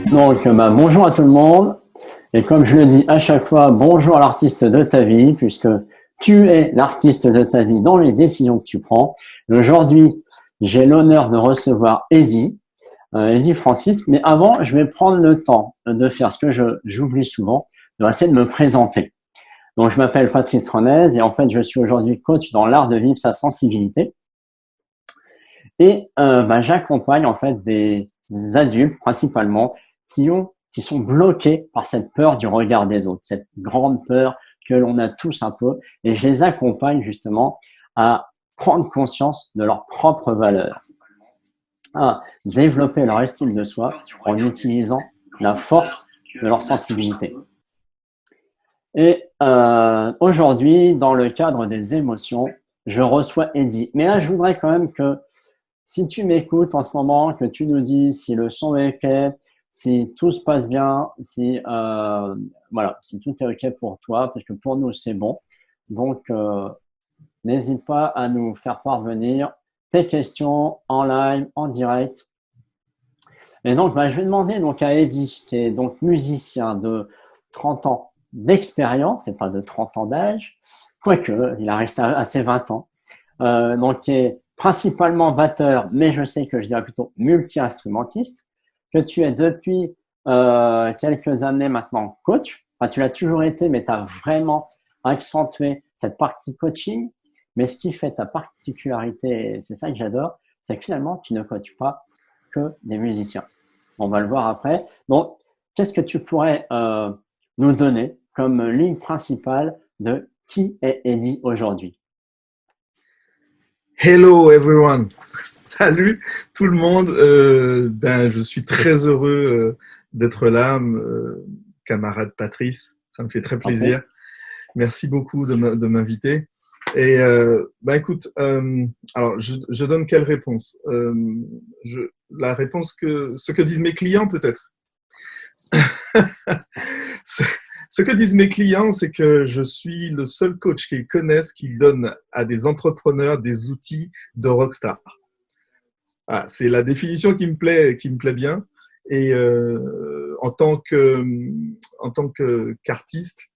Bonjour à tout le monde. Et comme je le dis à chaque fois, bonjour à l'artiste de ta vie, puisque tu es l'artiste de ta vie dans les décisions que tu prends. Aujourd'hui, j'ai l'honneur de recevoir Eddy Francis. Mais avant, je vais prendre le temps de faire ce que j'oublie souvent, de essayer de me présenter. Donc, je m'appelle Patrice Renez et en fait, je suis aujourd'hui coach dans l'art de vivre sa sensibilité. Et j'accompagne en fait des adultes principalement qui sont bloqués par cette peur du regard des autres, cette grande peur que l'on a tous un peu, et je les accompagne justement à prendre conscience de leurs propres valeurs, à développer leur estime de soi en utilisant la force de leur sensibilité. Et aujourd'hui, dans le cadre des émotions, je reçois Eddy. Mais là, je voudrais quand même que si tu m'écoutes en ce moment, que tu nous dises si le son est OK, si tout se passe bien, si tout est OK pour toi, parce que pour nous, c'est bon. Donc, n'hésite pas à nous faire parvenir tes questions en live, en direct. Et donc, je vais demander donc à Eddy, qui est donc musicien de 30 ans d'expérience, et pas de 30 ans d'âge, quoique, il a resté à ses 20 ans, donc qui est principalement batteur, mais je sais que je dirais plutôt multi-instrumentiste, que tu es depuis quelques années maintenant coach. Enfin, tu l'as toujours été, mais tu as vraiment accentué cette partie coaching. Mais ce qui fait ta particularité, et c'est ça que j'adore, c'est que finalement, tu ne coaches pas que des musiciens. On va le voir après. Donc, qu'est-ce que tu pourrais nous donner comme ligne principale de qui est Eddy aujourd'hui? Hello everyone, salut tout le monde. Je suis très heureux d'être là, camarade Patrice. Ça me fait très plaisir. Merci beaucoup de m'inviter. Et écoute, alors je donne quelle réponse La réponse ce que disent mes clients peut-être. Ce que disent mes clients, c'est que je suis le seul coach qu'ils connaissent qui donne à des entrepreneurs des outils de rockstar. Ah, c'est la définition qui me plaît bien. Et en tant qu'artiste,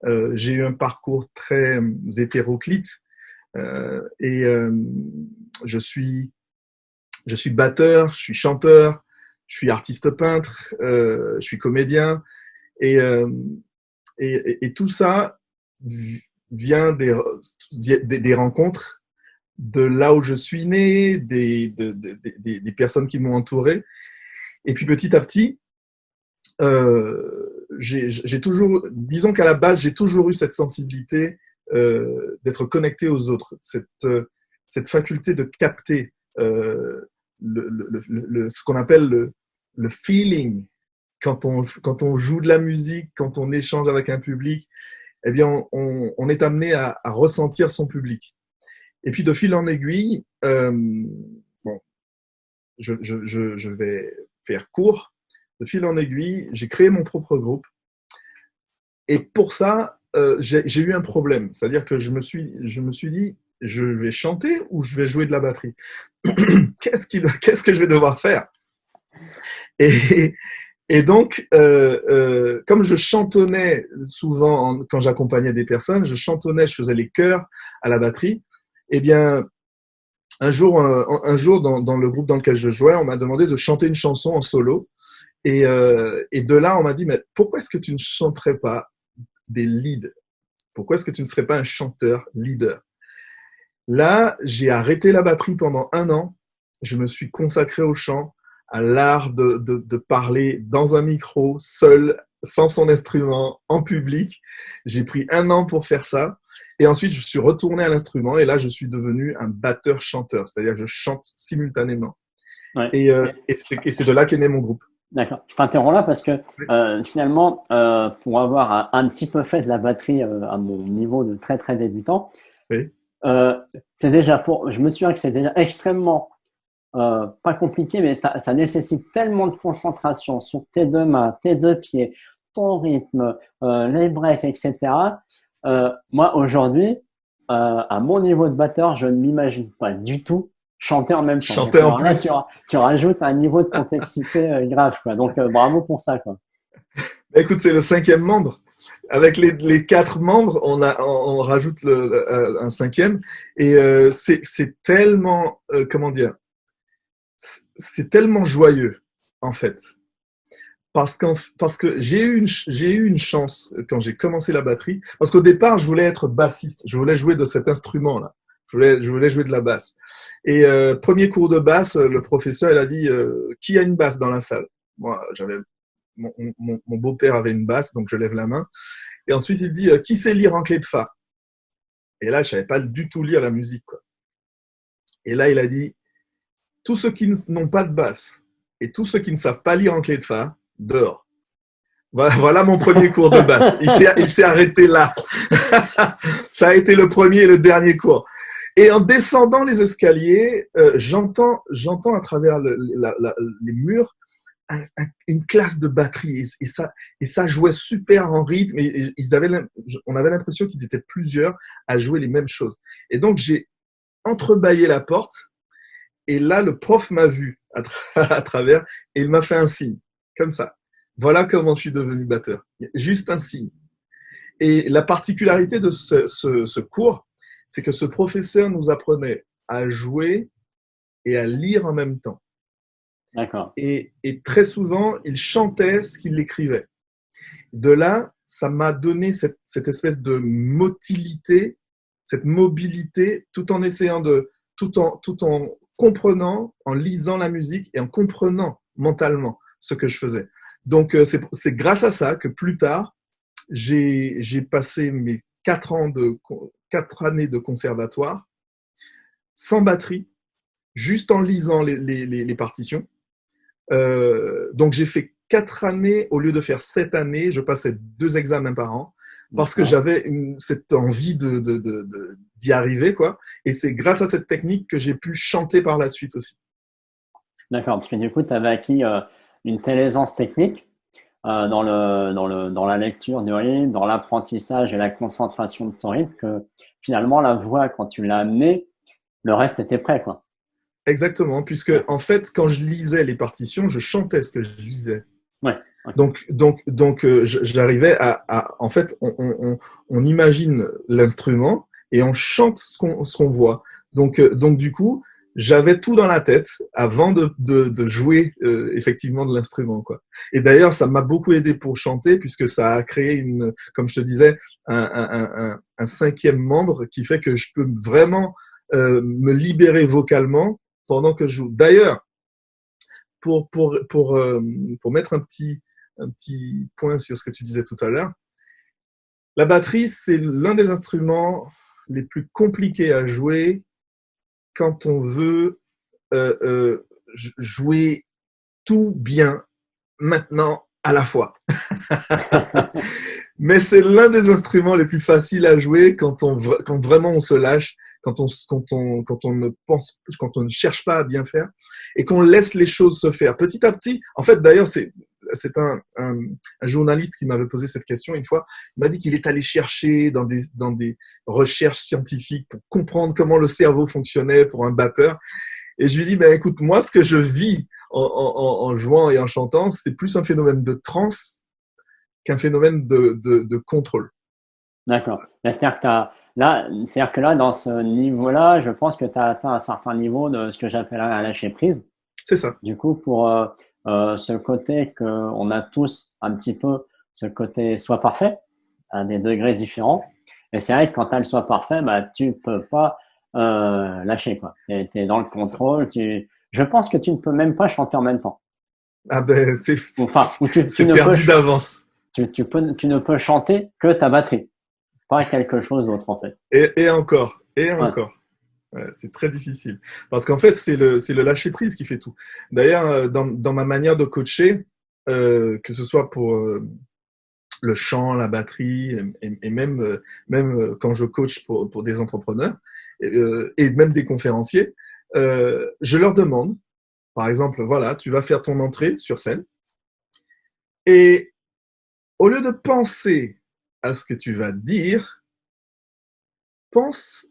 j'ai eu un parcours très hétéroclite. Et je suis batteur, je suis chanteur, je suis artiste peintre, je suis comédien. Et, euh, et tout ça vient des rencontres, de là où je suis né, des personnes qui m'ont entouré. Et puis petit à petit, j'ai toujours, disons qu'à la base, j'ai toujours eu cette sensibilité d'être connecté aux autres, cette faculté de capter ce qu'on appelle le feeling. Quand on joue de la musique, quand on échange avec un public, eh bien, on est amené à ressentir son public. Et puis, de fil en aiguille, bon, je vais faire court. De fil en aiguille, j'ai créé mon propre groupe. Et pour ça, j'ai eu un problème. C'est-à-dire que je me suis dit, je vais chanter ou je vais jouer de la batterie. Qu'est-ce que je vais devoir faire? Et, et donc, comme je chantonnais souvent quand j'accompagnais des personnes, je faisais les chœurs à la batterie. Eh bien, un jour dans le groupe dans lequel je jouais, on m'a demandé de chanter une chanson en solo. Et de là, on m'a dit, mais pourquoi est-ce que tu ne chanterais pas des leads? Pourquoi est-ce que tu ne serais pas un chanteur leader? Là, j'ai arrêté la batterie pendant 1 an. Je me suis consacré au chant, à l'art de parler dans un micro, seul, sans son instrument, en public. J'ai pris 1 an pour faire ça. Et ensuite, je suis retourné à l'instrument et là, je suis devenu un batteur-chanteur. C'est-à-dire que je chante simultanément. Ouais. Et c'est de là qu'est né mon groupe. D'accord. Je t'interromps là parce que finalement, pour avoir un petit peu fait de la batterie à mon niveau de très très débutant, Oui. c'est déjà je me souviens que c'est déjà extrêmement pas compliqué, mais ça nécessite tellement de concentration sur tes deux mains, tes deux pieds, ton rythme, les breaks, etc. Moi aujourd'hui, à mon niveau de batteur, je ne m'imagine pas du tout chanter en même temps. Chanter en Alors là, plus. tu rajoutes un niveau de complexité grave, quoi. Donc, bravo pour ça, quoi. Écoute, c'est le cinquième membre. Avec les quatre membres, on rajoute un cinquième. Et c'est tellement, comment dire, c'est tellement joyeux, en fait. Parce que j'ai eu une chance quand j'ai commencé la batterie. Parce qu'au départ, je voulais être bassiste. Je voulais jouer de cet instrument-là. Je voulais jouer de la basse. Et premier cours de basse, le professeur, il a dit qui a une basse dans la salle? Moi, j'avais mon beau-père avait une basse, donc je lève la main. Et ensuite, il dit qui sait lire en clé de fa? Et là, je savais pas du tout lire la musique, quoi. Et là, il a dit tous ceux qui n'ont pas de basse et tous ceux qui ne savent pas lire en clé de fa, dehors. Voilà mon premier cours de basse. Il s'est arrêté là. Ça a été le premier et le dernier cours. Et en descendant les escaliers, j'entends à travers les murs une classe de batterie et ça jouait super en rythme et on avait l'impression qu'ils étaient plusieurs à jouer les mêmes choses. Et donc j'ai entrebâillé la porte et là le prof m'a vu à travers et il m'a fait un signe comme ça. Voilà comment je suis devenu batteur. Juste un signe. Et la particularité de ce cours, c'est que ce professeur nous apprenait à jouer et à lire en même temps. D'accord. Et très souvent, il chantait ce qu'il écrivait. De là, ça m'a donné cette espèce de motilité, cette mobilité, tout en essayant tout en comprenant, en lisant la musique et en comprenant mentalement ce que je faisais. Donc, c'est grâce à ça que plus tard, j'ai passé mes 4 années de conservatoire sans batterie, juste en lisant les partitions. Donc, j'ai fait 4 années, au lieu de faire 7 années, je passais 2 examens par an parce que j'avais cette envie d'y arriver, quoi. Et c'est grâce à cette technique que j'ai pu chanter par la suite aussi. D'accord, parce que du coup, tu avais acquis une telle aisance technique dans la lecture du rythme, dans l'apprentissage et la concentration de ton rythme que finalement, la voix, quand tu l'as amenée, le reste était prêt, quoi. Exactement, puisque en fait, quand je lisais les partitions, je chantais ce que je lisais. Ouais. Okay. Donc j'arrivais en fait, on imagine l'instrument et on chante ce qu'on voit. Donc du coup, j'avais tout dans la tête avant de jouer effectivement de l'instrument, quoi. Et d'ailleurs, ça m'a beaucoup aidé pour chanter puisque ça a créé comme je te disais, un cinquième membre qui fait que je peux vraiment me libérer vocalement pendant que je joue. D'ailleurs, pour mettre un petit point sur ce que tu disais tout à l'heure, la batterie, c'est l'un des instruments les plus compliqués à jouer quand on veut jouer tout bien maintenant à la fois. Mais c'est l'un des instruments les plus faciles à jouer quand vraiment on se lâche, quand on ne cherche pas à bien faire et qu'on laisse les choses se faire. Petit à petit, en fait, d'ailleurs, c'est un journaliste qui m'avait posé cette question une fois. Il m'a dit qu'il est allé chercher dans des recherches scientifiques pour comprendre comment le cerveau fonctionnait pour un batteur. Et je lui dis, ben écoute, moi, ce que je vis en jouant et en chantant, c'est plus un phénomène de transe qu'un phénomène de contrôle. D'accord. C'est-à-dire que là, dans ce niveau-là, je pense que tu as atteint un certain niveau de ce que j'appellerais un lâcher prise. C'est ça. Du coup, pour ce côté qu'on a tous un petit peu, ce côté soit parfait, à des degrés différents. Et c'est vrai que quand tu as le soit parfait, bah, tu peux pas lâcher, quoi. Tu es dans le contrôle. Je pense que tu ne peux même pas chanter en même temps. Ah ben, Enfin, c'est perdu d'avance. Tu ne peux chanter que ta batterie, pas quelque chose d'autre, en fait. Et encore. Ouais. Ouais, c'est très difficile. Parce qu'en fait, c'est le lâcher prise qui fait tout. D'ailleurs, dans ma manière de coacher, que ce soit pour le chant, la batterie, et même quand je coach pour des entrepreneurs et même des conférenciers, je leur demande, par exemple, voilà, tu vas faire ton entrée sur scène et au lieu de penser à ce que tu vas dire, pense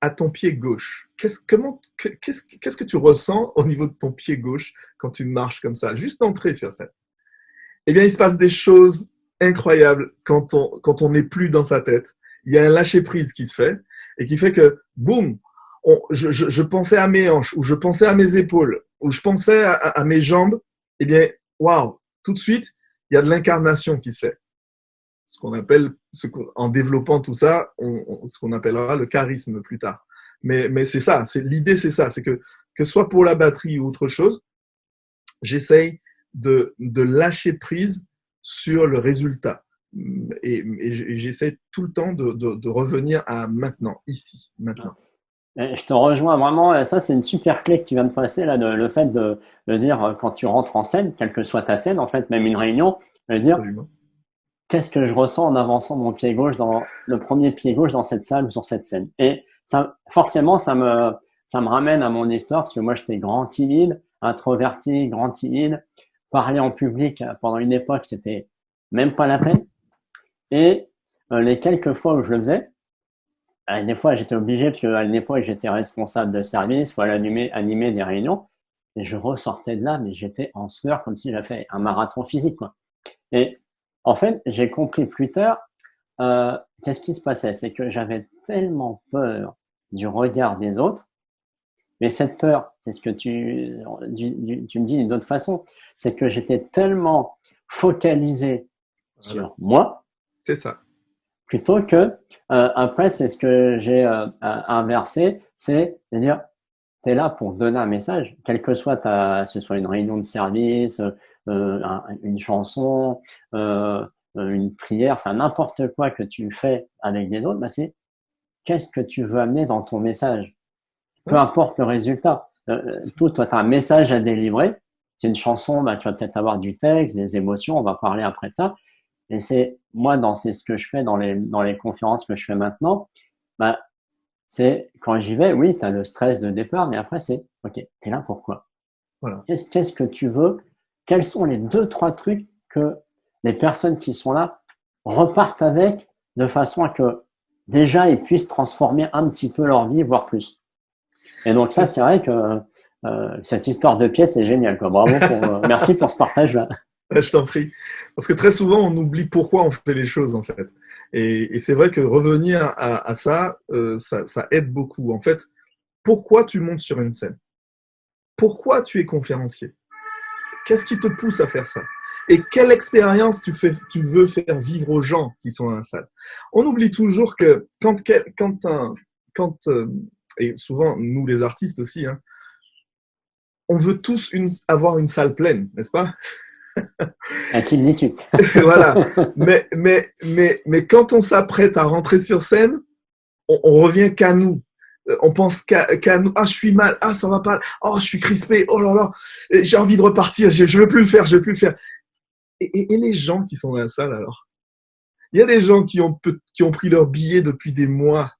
à ton pied gauche. Qu'est-ce que tu ressens au niveau de ton pied gauche quand tu marches comme ça, juste d'entrer sur scène? Eh bien, il se passe des choses incroyables quand on n'est plus dans sa tête. Il y a un lâcher-prise qui se fait et qui fait que, boum, je pensais à mes hanches, ou je pensais à mes épaules, ou je pensais à mes jambes. Eh bien, waouh, tout de suite, il y a de l'incarnation qui se fait. Ce qu'on appelle, en développant tout ça, ce qu'on appellera le charisme plus tard. Mais c'est ça, l'idée, c'est ça, c'est que ce soit pour la batterie ou autre chose, j'essaye de lâcher prise sur le résultat. Et j'essaie tout le temps de revenir à maintenant, ici, maintenant. Et je te rejoins vraiment. Ça, c'est une super clé que tu viens de passer là, le fait de dire quand tu rentres en scène, quelle que soit ta scène, en fait, même une réunion, de dire Absolument. qu'est-ce que je ressens en avançant mon pied gauche dans le premier pied gauche dans cette salle ou sur cette scène. Et ça, forcément, ça me ramène à mon histoire parce que moi, j'étais grand timide, introverti, grand timide. Parler en public pendant une époque, c'était même pas la peine. Et les quelques fois où je le faisais, des fois j'étais obligé parce qu'à une époque j'étais responsable de service, il fallait animer des réunions, et je ressortais de là, mais j'étais en sueur comme si j'avais fait un marathon physique, quoi. Et en fait, j'ai compris plus tard, qu'est-ce qui se passait, c'est que j'avais tellement peur du regard des autres, mais cette peur, c'est ce que tu me dis d'une autre façon, c'est que j'étais tellement focalisé sur moi, c'est ça. plutôt que après c'est ce que j'ai inversé, c'est de dire t'es là pour donner un message, quelle que soit ce soit une réunion de service, une chanson, une prière, enfin n'importe quoi que tu fais avec les autres, bah c'est qu'est-ce que tu veux amener dans ton message, peu importe le résultat. Toi, tu as un message à délivrer. C'est une chanson, bah, tu vas peut-être avoir du texte, des émotions, on va parler après de ça. Et c'est moi, c'est ce que je fais dans les conférences que je fais maintenant. Bah, c'est quand j'y vais, oui, tu as le stress de départ, mais après c'est, ok, t'es là pourquoi? Voilà. Qu'est-ce que tu veux? Quels sont les 2-3 trucs que les personnes qui sont là repartent avec de façon à que déjà ils puissent transformer un petit peu leur vie, voire plus. Et donc ça, c'est vrai que cette histoire de pièce est géniale, quoi. Bravo merci pour ce partage-là. Je t'en prie. Parce que très souvent, on oublie pourquoi on fait les choses, en fait. Et c'est vrai que revenir à ça, ça aide beaucoup. En fait, pourquoi tu montes sur une scène? Pourquoi tu es conférencier? Qu'est-ce qui te pousse à faire ça? Et quelle expérience tu veux faire vivre aux gens qui sont dans la salle? On oublie toujours que et souvent, nous les artistes aussi, hein, on veut tous avoir une salle pleine, n'est-ce pas? À qui le dis-tu? Voilà. Mais quand on s'apprête à rentrer sur scène, on revient qu'à nous. On pense qu'à nous. Ah, je suis mal. Ah, ça va pas. Oh, je suis crispé. Oh là là. J'ai envie de repartir. Je veux plus le faire. Je veux plus le faire. Et les gens qui sont dans la salle, alors? Il y a des gens qui ont pris leur billet depuis des mois.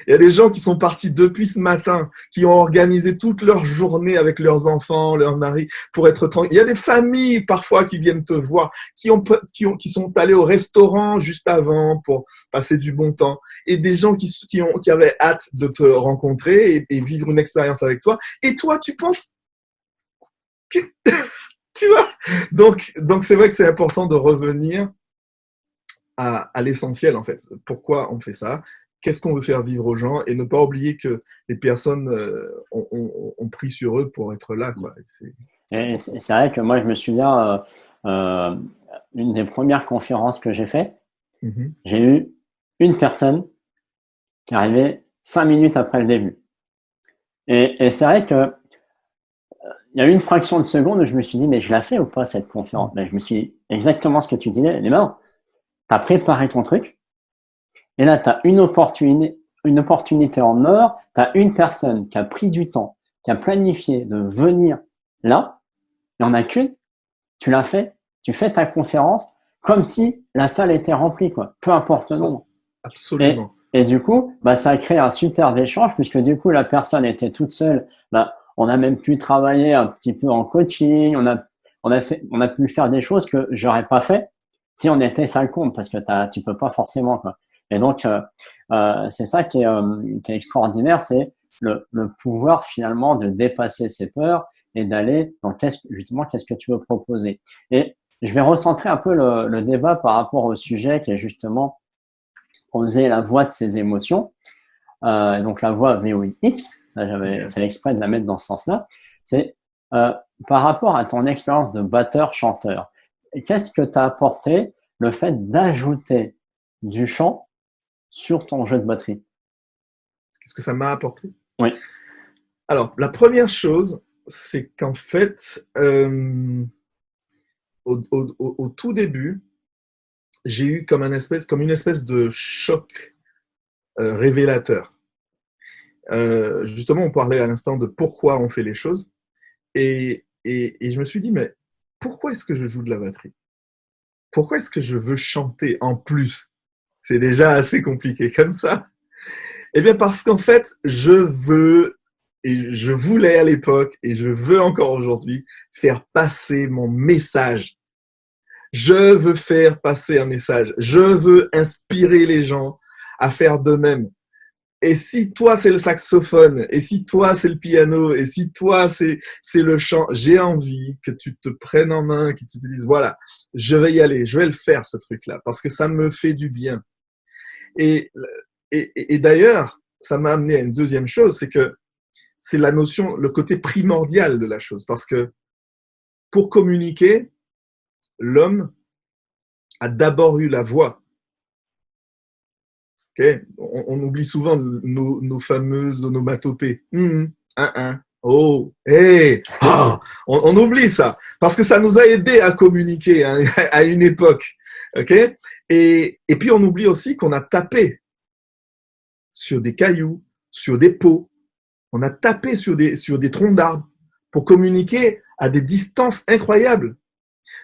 Il y a des gens qui sont partis depuis ce matin, qui ont organisé toute leur journée avec leurs enfants, leurs maris, pour être tranquilles. Il y a des familles parfois qui viennent te voir, qui sont allés au restaurant juste avant pour passer du bon temps, et des gens qui avaient hâte de te rencontrer et vivre une expérience avec toi. Et toi, tu penses que tu vois. Donc c'est vrai que c'est important de revenir à l'essentiel, en fait. Pourquoi on fait ça? Qu'est-ce qu'on veut faire vivre aux gens, et ne pas oublier que les personnes ont pris sur eux pour être là, quoi. C'est vrai que moi, je me souviens, une des premières conférences que j'ai fait, j'ai eu une personne qui arrivait 5 minutes après le début. Et c'est vrai que il y a eu une fraction de seconde où je me suis dit, mais je la fais ou pas cette conférence? Ben, je me suis dit exactement ce que tu disais. Mais non, t'as préparé ton truc. Et là, tu as une opportunité en or, tu as une personne qui a pris du temps, qui a planifié de venir là, il n'y en a qu'une, tu l'as fait, tu fais ta conférence comme si la salle était remplie, quoi, peu importe le nombre. Absolument. Et du coup, bah, ça a créé un superbe échange puisque du coup, la personne était toute seule. Bah, on a même pu travailler un petit peu en coaching, on a pu faire des choses que j'aurais pas fait si on était salle compte parce que tu peux pas forcément, quoi. Et donc, c'est ça qui est extraordinaire, c'est le pouvoir finalement de dépasser ses peurs et d'aller dans justement qu'est-ce que tu veux proposer. Et je vais recentrer un peu le débat par rapport au sujet qui est justement oser la voix de ses émotions. Donc la voix VOIX, ça j'avais fait exprès de la mettre dans ce sens-là. C'est par rapport à ton expérience de batteur-chanteur. Qu'est-ce que t'as apporté le fait d'ajouter du chant sur ton jeu de batterie? Qu'est-ce que ça m'a apporté? Oui. Alors, la première chose, c'est qu'en fait, au tout début, j'ai eu comme une espèce de choc révélateur. Justement, on parlait à l'instant de pourquoi on fait les choses. Et je me suis dit, mais pourquoi est-ce que je joue de la batterie? Pourquoi est-ce que je veux chanter en plus? C'est déjà assez compliqué comme ça. Eh bien, parce qu'en fait, je veux, et je voulais à l'époque, et je veux encore aujourd'hui, faire passer mon message. Je veux faire passer un message. Je veux inspirer les gens à faire de même. Et si toi, c'est le saxophone, et si toi, c'est le piano, et si toi, c'est le chant, j'ai envie que tu te prennes en main, que tu te dises, voilà, je vais y aller, je vais le faire, ce truc-là, parce que ça me fait du bien. Et d'ailleurs, ça m'a amené à une deuxième chose, c'est que c'est la notion, le côté primordial de la chose, parce que pour communiquer, l'homme a d'abord eu la voix. Okay, on oublie souvent nos fameuses onomatopées. Oh, hey, ah, on oublie ça parce que ça nous a aidé à communiquer hein, à une époque. Okay, et puis on oublie aussi qu'on a tapé sur des cailloux, sur des pots, on a tapé sur des troncs d'arbres pour communiquer à des distances incroyables.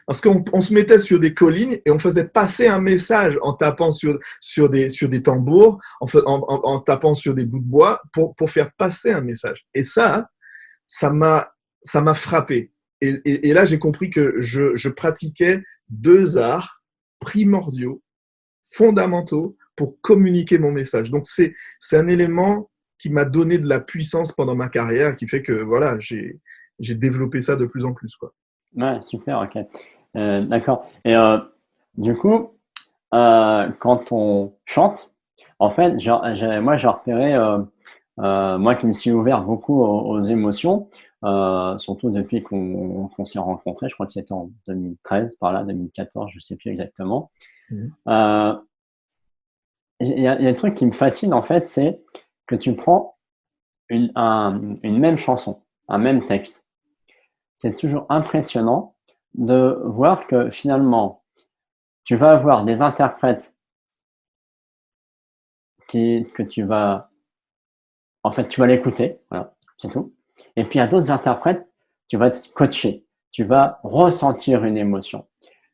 Parce qu'on se mettait sur des collines et on faisait passer un message en tapant sur des tambours, en tapant sur des bouts de bois pour faire passer un message. Et ça m'a frappé. Et là, j'ai compris que je pratiquais deux arts primordiaux, fondamentaux pour communiquer mon message. Donc, c'est un élément qui m'a donné de la puissance pendant ma carrière, qui fait que voilà, j'ai développé ça de plus en plus, quoi. Ouais, super, ok. D'accord. Et du coup, quand on chante, en fait, moi j'ai repéré, moi qui me suis ouvert beaucoup aux émotions, surtout depuis qu'on s'est rencontrés, je crois que c'était en 2013, par là, 2014, je sais plus exactement. Euh, il y a un truc qui me fascine en fait, c'est que tu prends une même chanson, un même texte. C'est toujours impressionnant de voir que finalement, tu vas avoir des interprètes que tu vas, en fait, tu vas l'écouter, voilà, c'est tout. Et puis, à d'autres interprètes, tu vas te coacher, tu vas ressentir une émotion.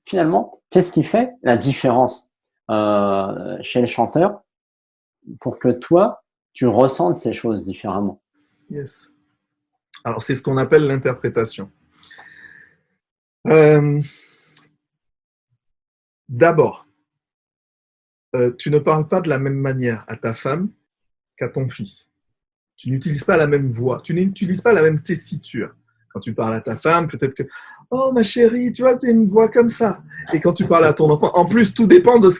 Finalement, qu'est-ce qui fait la différence chez le chanteur pour que toi, tu ressentes ces choses différemment? Yes. Alors, c'est ce qu'on appelle l'interprétation. D'abord, tu ne parles pas de la même manière à ta femme qu'à ton fils. Tu n'utilises pas la même voix, tu n'utilises pas la même tessiture. Quand tu parles à ta femme, peut-être que « Oh, ma chérie, tu vois, tu as une voix comme ça. » Et quand tu parles à ton enfant, en plus, tout dépend de ce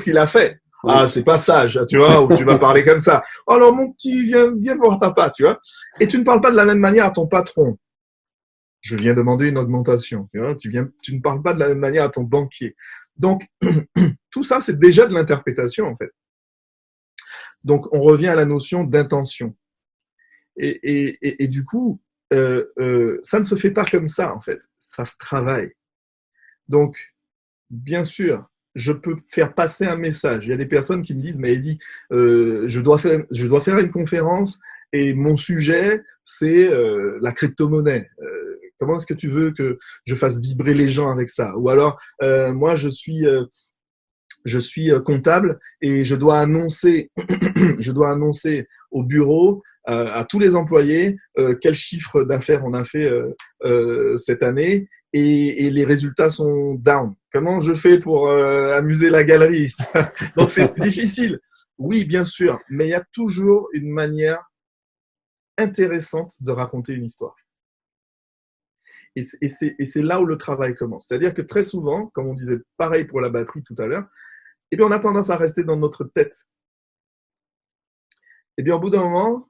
qu'il a fait. Oui. Ah, c'est pas sage, tu vois, ou tu vas parler comme ça. « Oh, alors, mon petit, viens voir papa, tu vois. » Et tu ne parles pas de la même manière à ton patron. Je viens demander une augmentation, tu vois. Tu ne parles pas de la même manière à ton banquier. Donc, tout ça, c'est déjà de l'interprétation, en fait. Donc, on revient à la notion d'intention. Et du coup, ça ne se fait pas comme ça, en fait. Ça se travaille. Donc, bien sûr, je peux faire passer un message. Il y a des personnes qui me disent, mais Eddy, je dois faire une conférence et mon sujet, c'est la crypto-monnaie. Comment est-ce que tu veux que je fasse vibrer les gens avec ça? Ou alors, moi, je suis comptable et je dois annoncer au bureau à tous les employés quel chiffre d'affaires on a fait cette année et les résultats sont down. Comment je fais pour amuser la galerie? Donc, c'est difficile. Oui, bien sûr, mais il y a toujours une manière intéressante de raconter une histoire. Et c'est là où le travail commence. C'est-à-dire que très souvent, comme on disait pareil pour la batterie tout à l'heure, eh bien, on a tendance à rester dans notre tête. Eh bien, au bout d'un moment,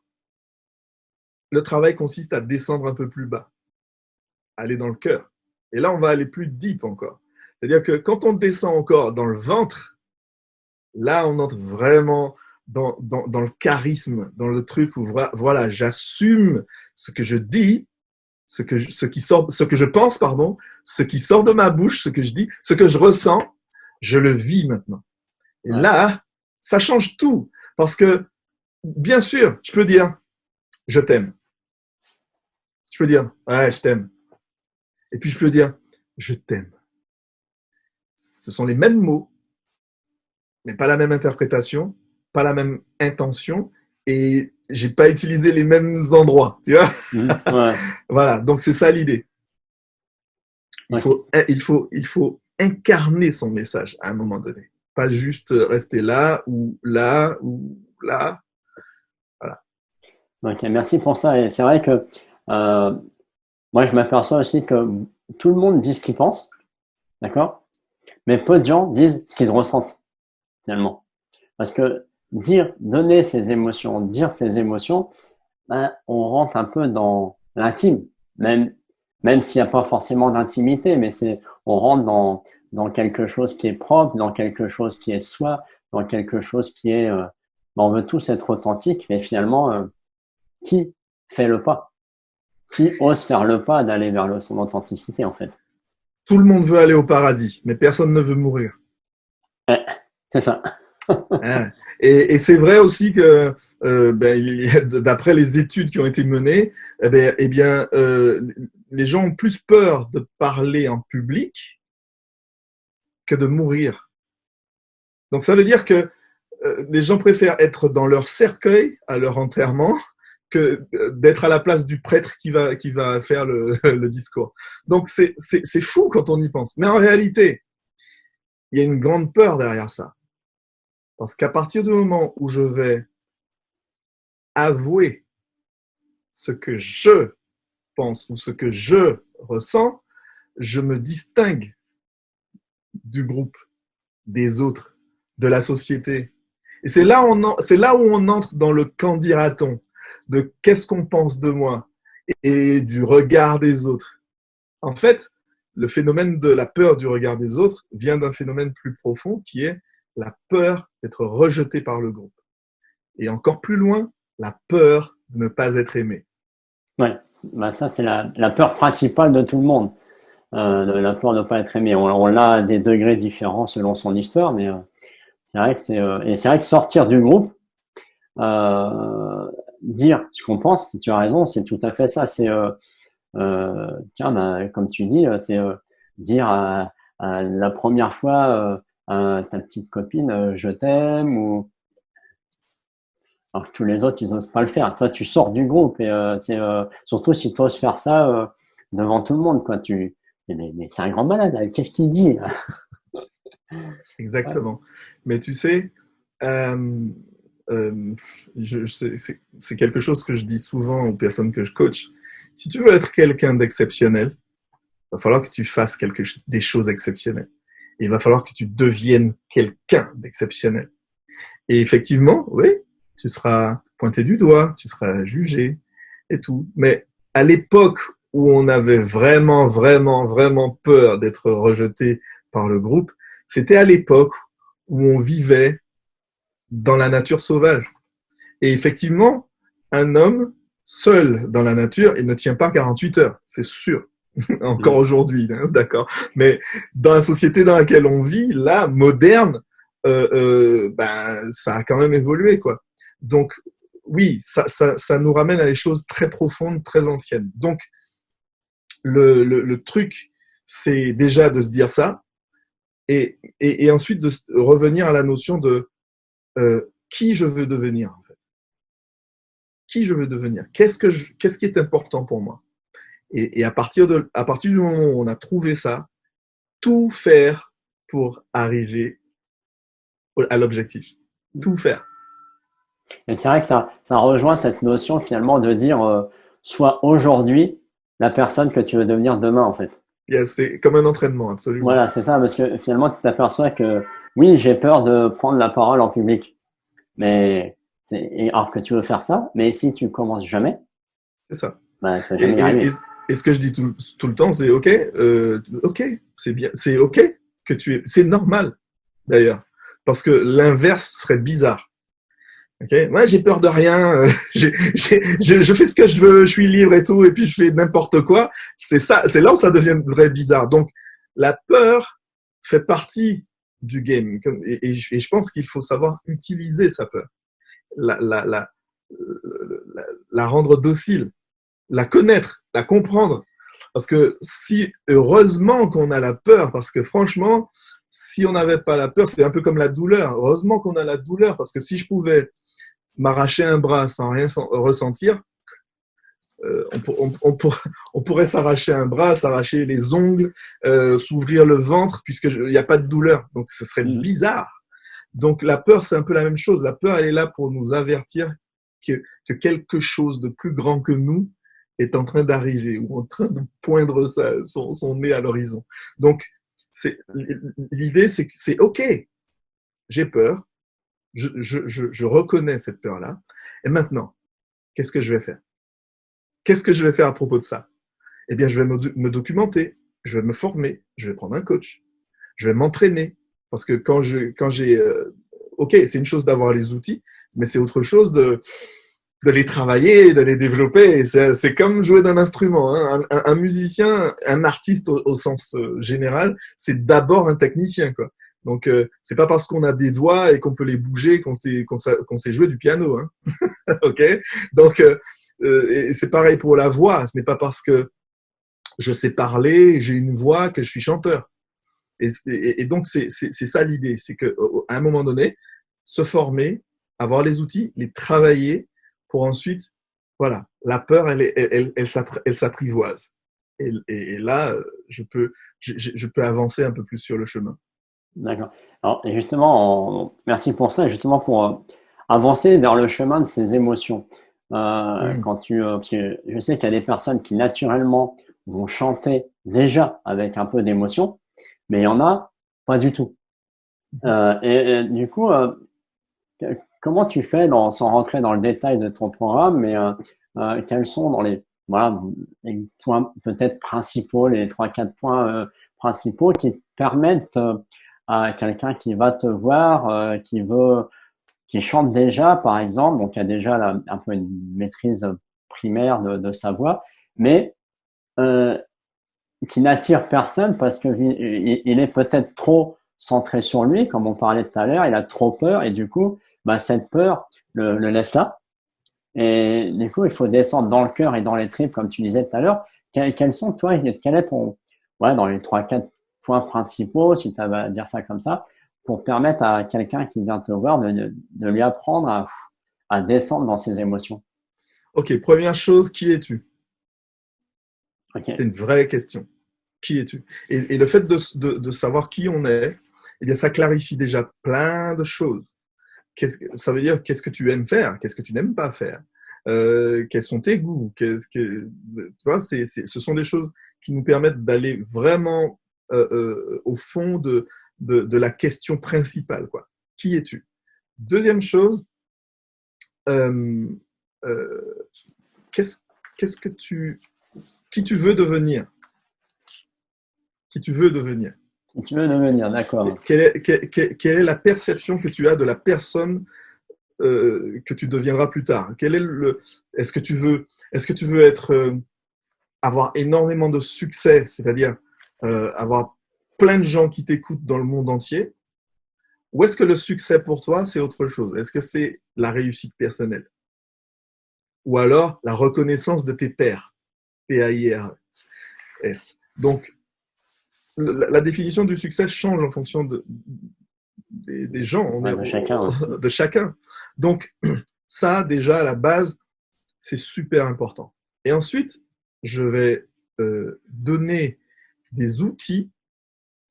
le travail consiste à descendre un peu plus bas, aller dans le cœur. Et là, on va aller plus deep encore. C'est-à-dire que quand on descend encore dans le ventre, là, on entre vraiment dans le charisme, dans le truc où, voilà, j'assume ce que je dis, ce que je pense, pardon, ce qui sort de ma bouche, ce que je dis, ce que je ressens, je le vis maintenant. Et là, ça change tout. Parce que, bien sûr, je peux dire, je t'aime. Je peux dire, ouais, je t'aime. Et puis je peux dire, je t'aime. Ce sont les mêmes mots, mais pas la même interprétation, pas la même intention, et j'ai pas utilisé les mêmes endroits, tu vois. Ouais. Voilà, donc c'est ça l'idée. Il faut incarner son message à un moment donné, pas juste rester là ou là ou là. Voilà. Ok, merci pour ça. Et c'est vrai que moi, je m'aperçois aussi que tout le monde dit ce qu'il pense, d'accord? Mais peu de gens disent ce qu'ils ressentent, finalement. Parce que donner ses émotions, dire ses émotions, ben, on rentre un peu dans l'intime, même s'il n'y a pas forcément d'intimité, mais on rentre dans quelque chose qui est propre, dans quelque chose qui est soi, dans quelque chose qui est, on veut tous être authentiques, mais finalement, qui fait le pas? Qui ose faire le pas d'aller vers son authenticité, en fait? Tout le monde veut aller au paradis, mais personne ne veut mourir. Ouais, c'est ça. Hein. Et c'est vrai aussi que, d'après les études qui ont été menées, les gens ont plus peur de parler en public que de mourir. Donc ça veut dire que les gens préfèrent être dans leur cercueil à leur enterrement que d'être à la place du prêtre qui va faire le discours. Donc c'est fou quand on y pense. Mais en réalité, il y a une grande peur derrière ça. Parce qu'à partir du moment où je vais avouer ce que je pense ou ce que je ressens, je me distingue du groupe, des autres, de la société. Et c'est là où on entre dans le qu'en dira-t-on, de qu'est-ce qu'on pense de moi et du regard des autres. En fait, le phénomène de la peur du regard des autres vient d'un phénomène plus profond qui est la peur d'être rejeté par le groupe. Et encore plus loin, la peur de ne pas être aimé. Ouais, bah ça c'est la peur principale de tout le monde, la peur de ne pas être aimé. On l'a à des degrés différents selon son histoire, mais c'est vrai que et c'est vrai que sortir du groupe, dire ce qu'on pense, tu as raison, c'est tout à fait ça. C'est tiens, bah, comme tu dis, c'est dire la première fois à ta petite copine, je t'aime, ou alors que tous les autres, ils osent pas le faire. Toi, tu sors du groupe et c'est surtout si tu oses faire ça devant tout le monde, quoi. Mais c'est un grand malade. Là. Qu'est-ce qu'il dit là? Exactement. Mais tu sais, euh, euh, c'est quelque chose que je dis souvent aux personnes que je coach. Si tu veux être quelqu'un d'exceptionnel, il va falloir que tu fasses des choses exceptionnelles. Et il va falloir que tu deviennes quelqu'un d'exceptionnel. Et effectivement, oui, tu seras pointé du doigt, tu seras jugé et tout. Mais à l'époque où on avait vraiment, vraiment, vraiment peur d'être rejeté par le groupe, c'était à l'époque où on vivait dans la nature sauvage. Et effectivement, un homme seul dans la nature, il ne tient pas 48 heures, c'est sûr. Encore aujourd'hui, hein, d'accord. Mais dans la société dans laquelle on vit, là, moderne, ça a quand même évolué, quoi. Donc, oui, ça nous ramène à des choses très profondes, très anciennes. Donc, le truc, c'est déjà de se dire ça, et ensuite de revenir à la notion de qui je veux devenir, en fait. Qui je veux devenir? Qu'est-ce qui est important pour moi? Et à partir du moment où on a trouvé ça, tout faire pour arriver à l'objectif. Tout faire. Et c'est vrai que ça rejoint cette notion finalement de dire sois aujourd'hui la personne que tu veux devenir demain en fait. C'est comme un entraînement, absolument. Voilà, c'est ça, parce que finalement tu t'aperçois que oui, j'ai peur de prendre la parole en public, mais alors que tu veux faire ça, mais si tu commences jamais, C'est ça. bah, tu vas Et, jamais y et, et, arriver. et ce que je dis tout le temps, c'est OK, OK, c'est bien, c'est OK que c'est normal d'ailleurs, parce que l'inverse serait bizarre. Okay. Ouais, j'ai peur de rien, je fais ce que je veux, je suis libre et tout, et puis je fais n'importe quoi. C'est ça, c'est là où ça deviendrait bizarre. Donc, la peur fait partie du game, et je pense qu'il faut savoir utiliser sa peur, la, la, la, la rendre docile, la connaître, la comprendre. Parce que si, heureusement qu'on a la peur, parce que franchement, si on n'avait pas la peur, c'est un peu comme la douleur. Heureusement qu'on a la douleur, parce que si je pouvais m'arracher un bras sans rien ressentir, on pourrait s'arracher un bras, s'arracher les ongles, s'ouvrir le ventre, puisqu'il n'y a pas de douleur. Donc, ce serait Mhm. bizarre. Donc, la peur, c'est un peu la même chose. La peur, elle est là pour nous avertir que quelque chose de plus grand que nous est en train d'arriver ou en train de poindre son nez à l'horizon. Donc, l'idée, c'est que c'est OK, j'ai peur, je reconnais cette peur-là, et maintenant, qu'est-ce que je vais faire? Qu'est-ce que je vais faire à propos de ça? Eh bien, je vais me documenter, je vais me former, je vais prendre un coach, je vais m'entraîner. Parce que quand j'ai, OK, c'est une chose d'avoir les outils, mais c'est autre chose de les travailler, de les développer. C'est comme jouer d'un instrument. Hein. Un musicien, un artiste au sens général, c'est d'abord un technicien, quoi. Donc, c'est pas parce qu'on a des doigts et qu'on peut les bouger qu'on sait jouer du piano. Hein. OK? Donc, et c'est pareil pour la voix. Ce n'est pas parce que je sais parler, j'ai une voix que je suis chanteur. Et donc, c'est ça l'idée. C'est qu'à un moment donné, se former, avoir les outils, les travailler pour ensuite, voilà, la peur, elle s'apprivoise. Et là, je peux avancer un peu plus sur le chemin. D'accord. Alors, et justement, merci pour ça, et justement pour avancer vers le chemin de ces émotions. Mmh. Parce que je sais qu'il y a des personnes qui naturellement vont chanter déjà avec un peu d'émotion, mais il y en a pas du tout. Et du coup, comment tu fais, sans rentrer dans le détail de ton programme, mais quels sont voilà, les points peut-être principaux, les trois, quatre points principaux qui te permettent à quelqu'un qui va te voir, qui chante déjà, par exemple, donc qui a déjà un peu une maîtrise primaire de sa voix, mais euh, qui n'attire personne parce que il est peut-être trop centré sur lui, comme on parlait tout à l'heure, il a trop peur et du coup, bah, cette peur le laisse là. Et du coup, il faut descendre dans le cœur et dans les tripes, comme tu disais tout à l'heure. Quels sont, toi, quel est ton, voilà, dans les trois, quatre points principaux, si tu as à dire ça comme ça, pour permettre à quelqu'un qui vient te voir de lui apprendre à descendre dans ses émotions. OK, première chose, qui es-tu? C'est Ok. une vraie question. Qui es-tu? Et le fait de savoir qui on est, eh bien, ça clarifie déjà plein de choses. Ça veut dire qu'est-ce que tu aimes faire, qu'est-ce que tu n'aimes pas faire, quels sont tes goûts, tu vois, ce sont des choses qui nous permettent d'aller vraiment au fond de la question principale, quoi. Qui es-tu? Deuxième chose, euh, euh, qu'est-ce, qu'est-ce que qui tu veux devenir, qui tu veux devenir. Si tu veux devenir, d'accord. Quelle est la perception que tu as de la personne que tu deviendras plus tard? Est-ce que tu veux être, avoir énormément de succès, c'est-à-dire avoir plein de gens qui t'écoutent dans le monde entier? Ou est-ce que le succès pour toi, c'est autre chose? Est-ce que c'est la réussite personnelle? Ou alors la reconnaissance de tes pairs? P-A-I-R-S. Donc, la définition du succès change en fonction des gens, Ouais, de chacun. Hein. de chacun. Donc, ça, déjà, à la base, c'est super important. Et ensuite, je vais donner des outils.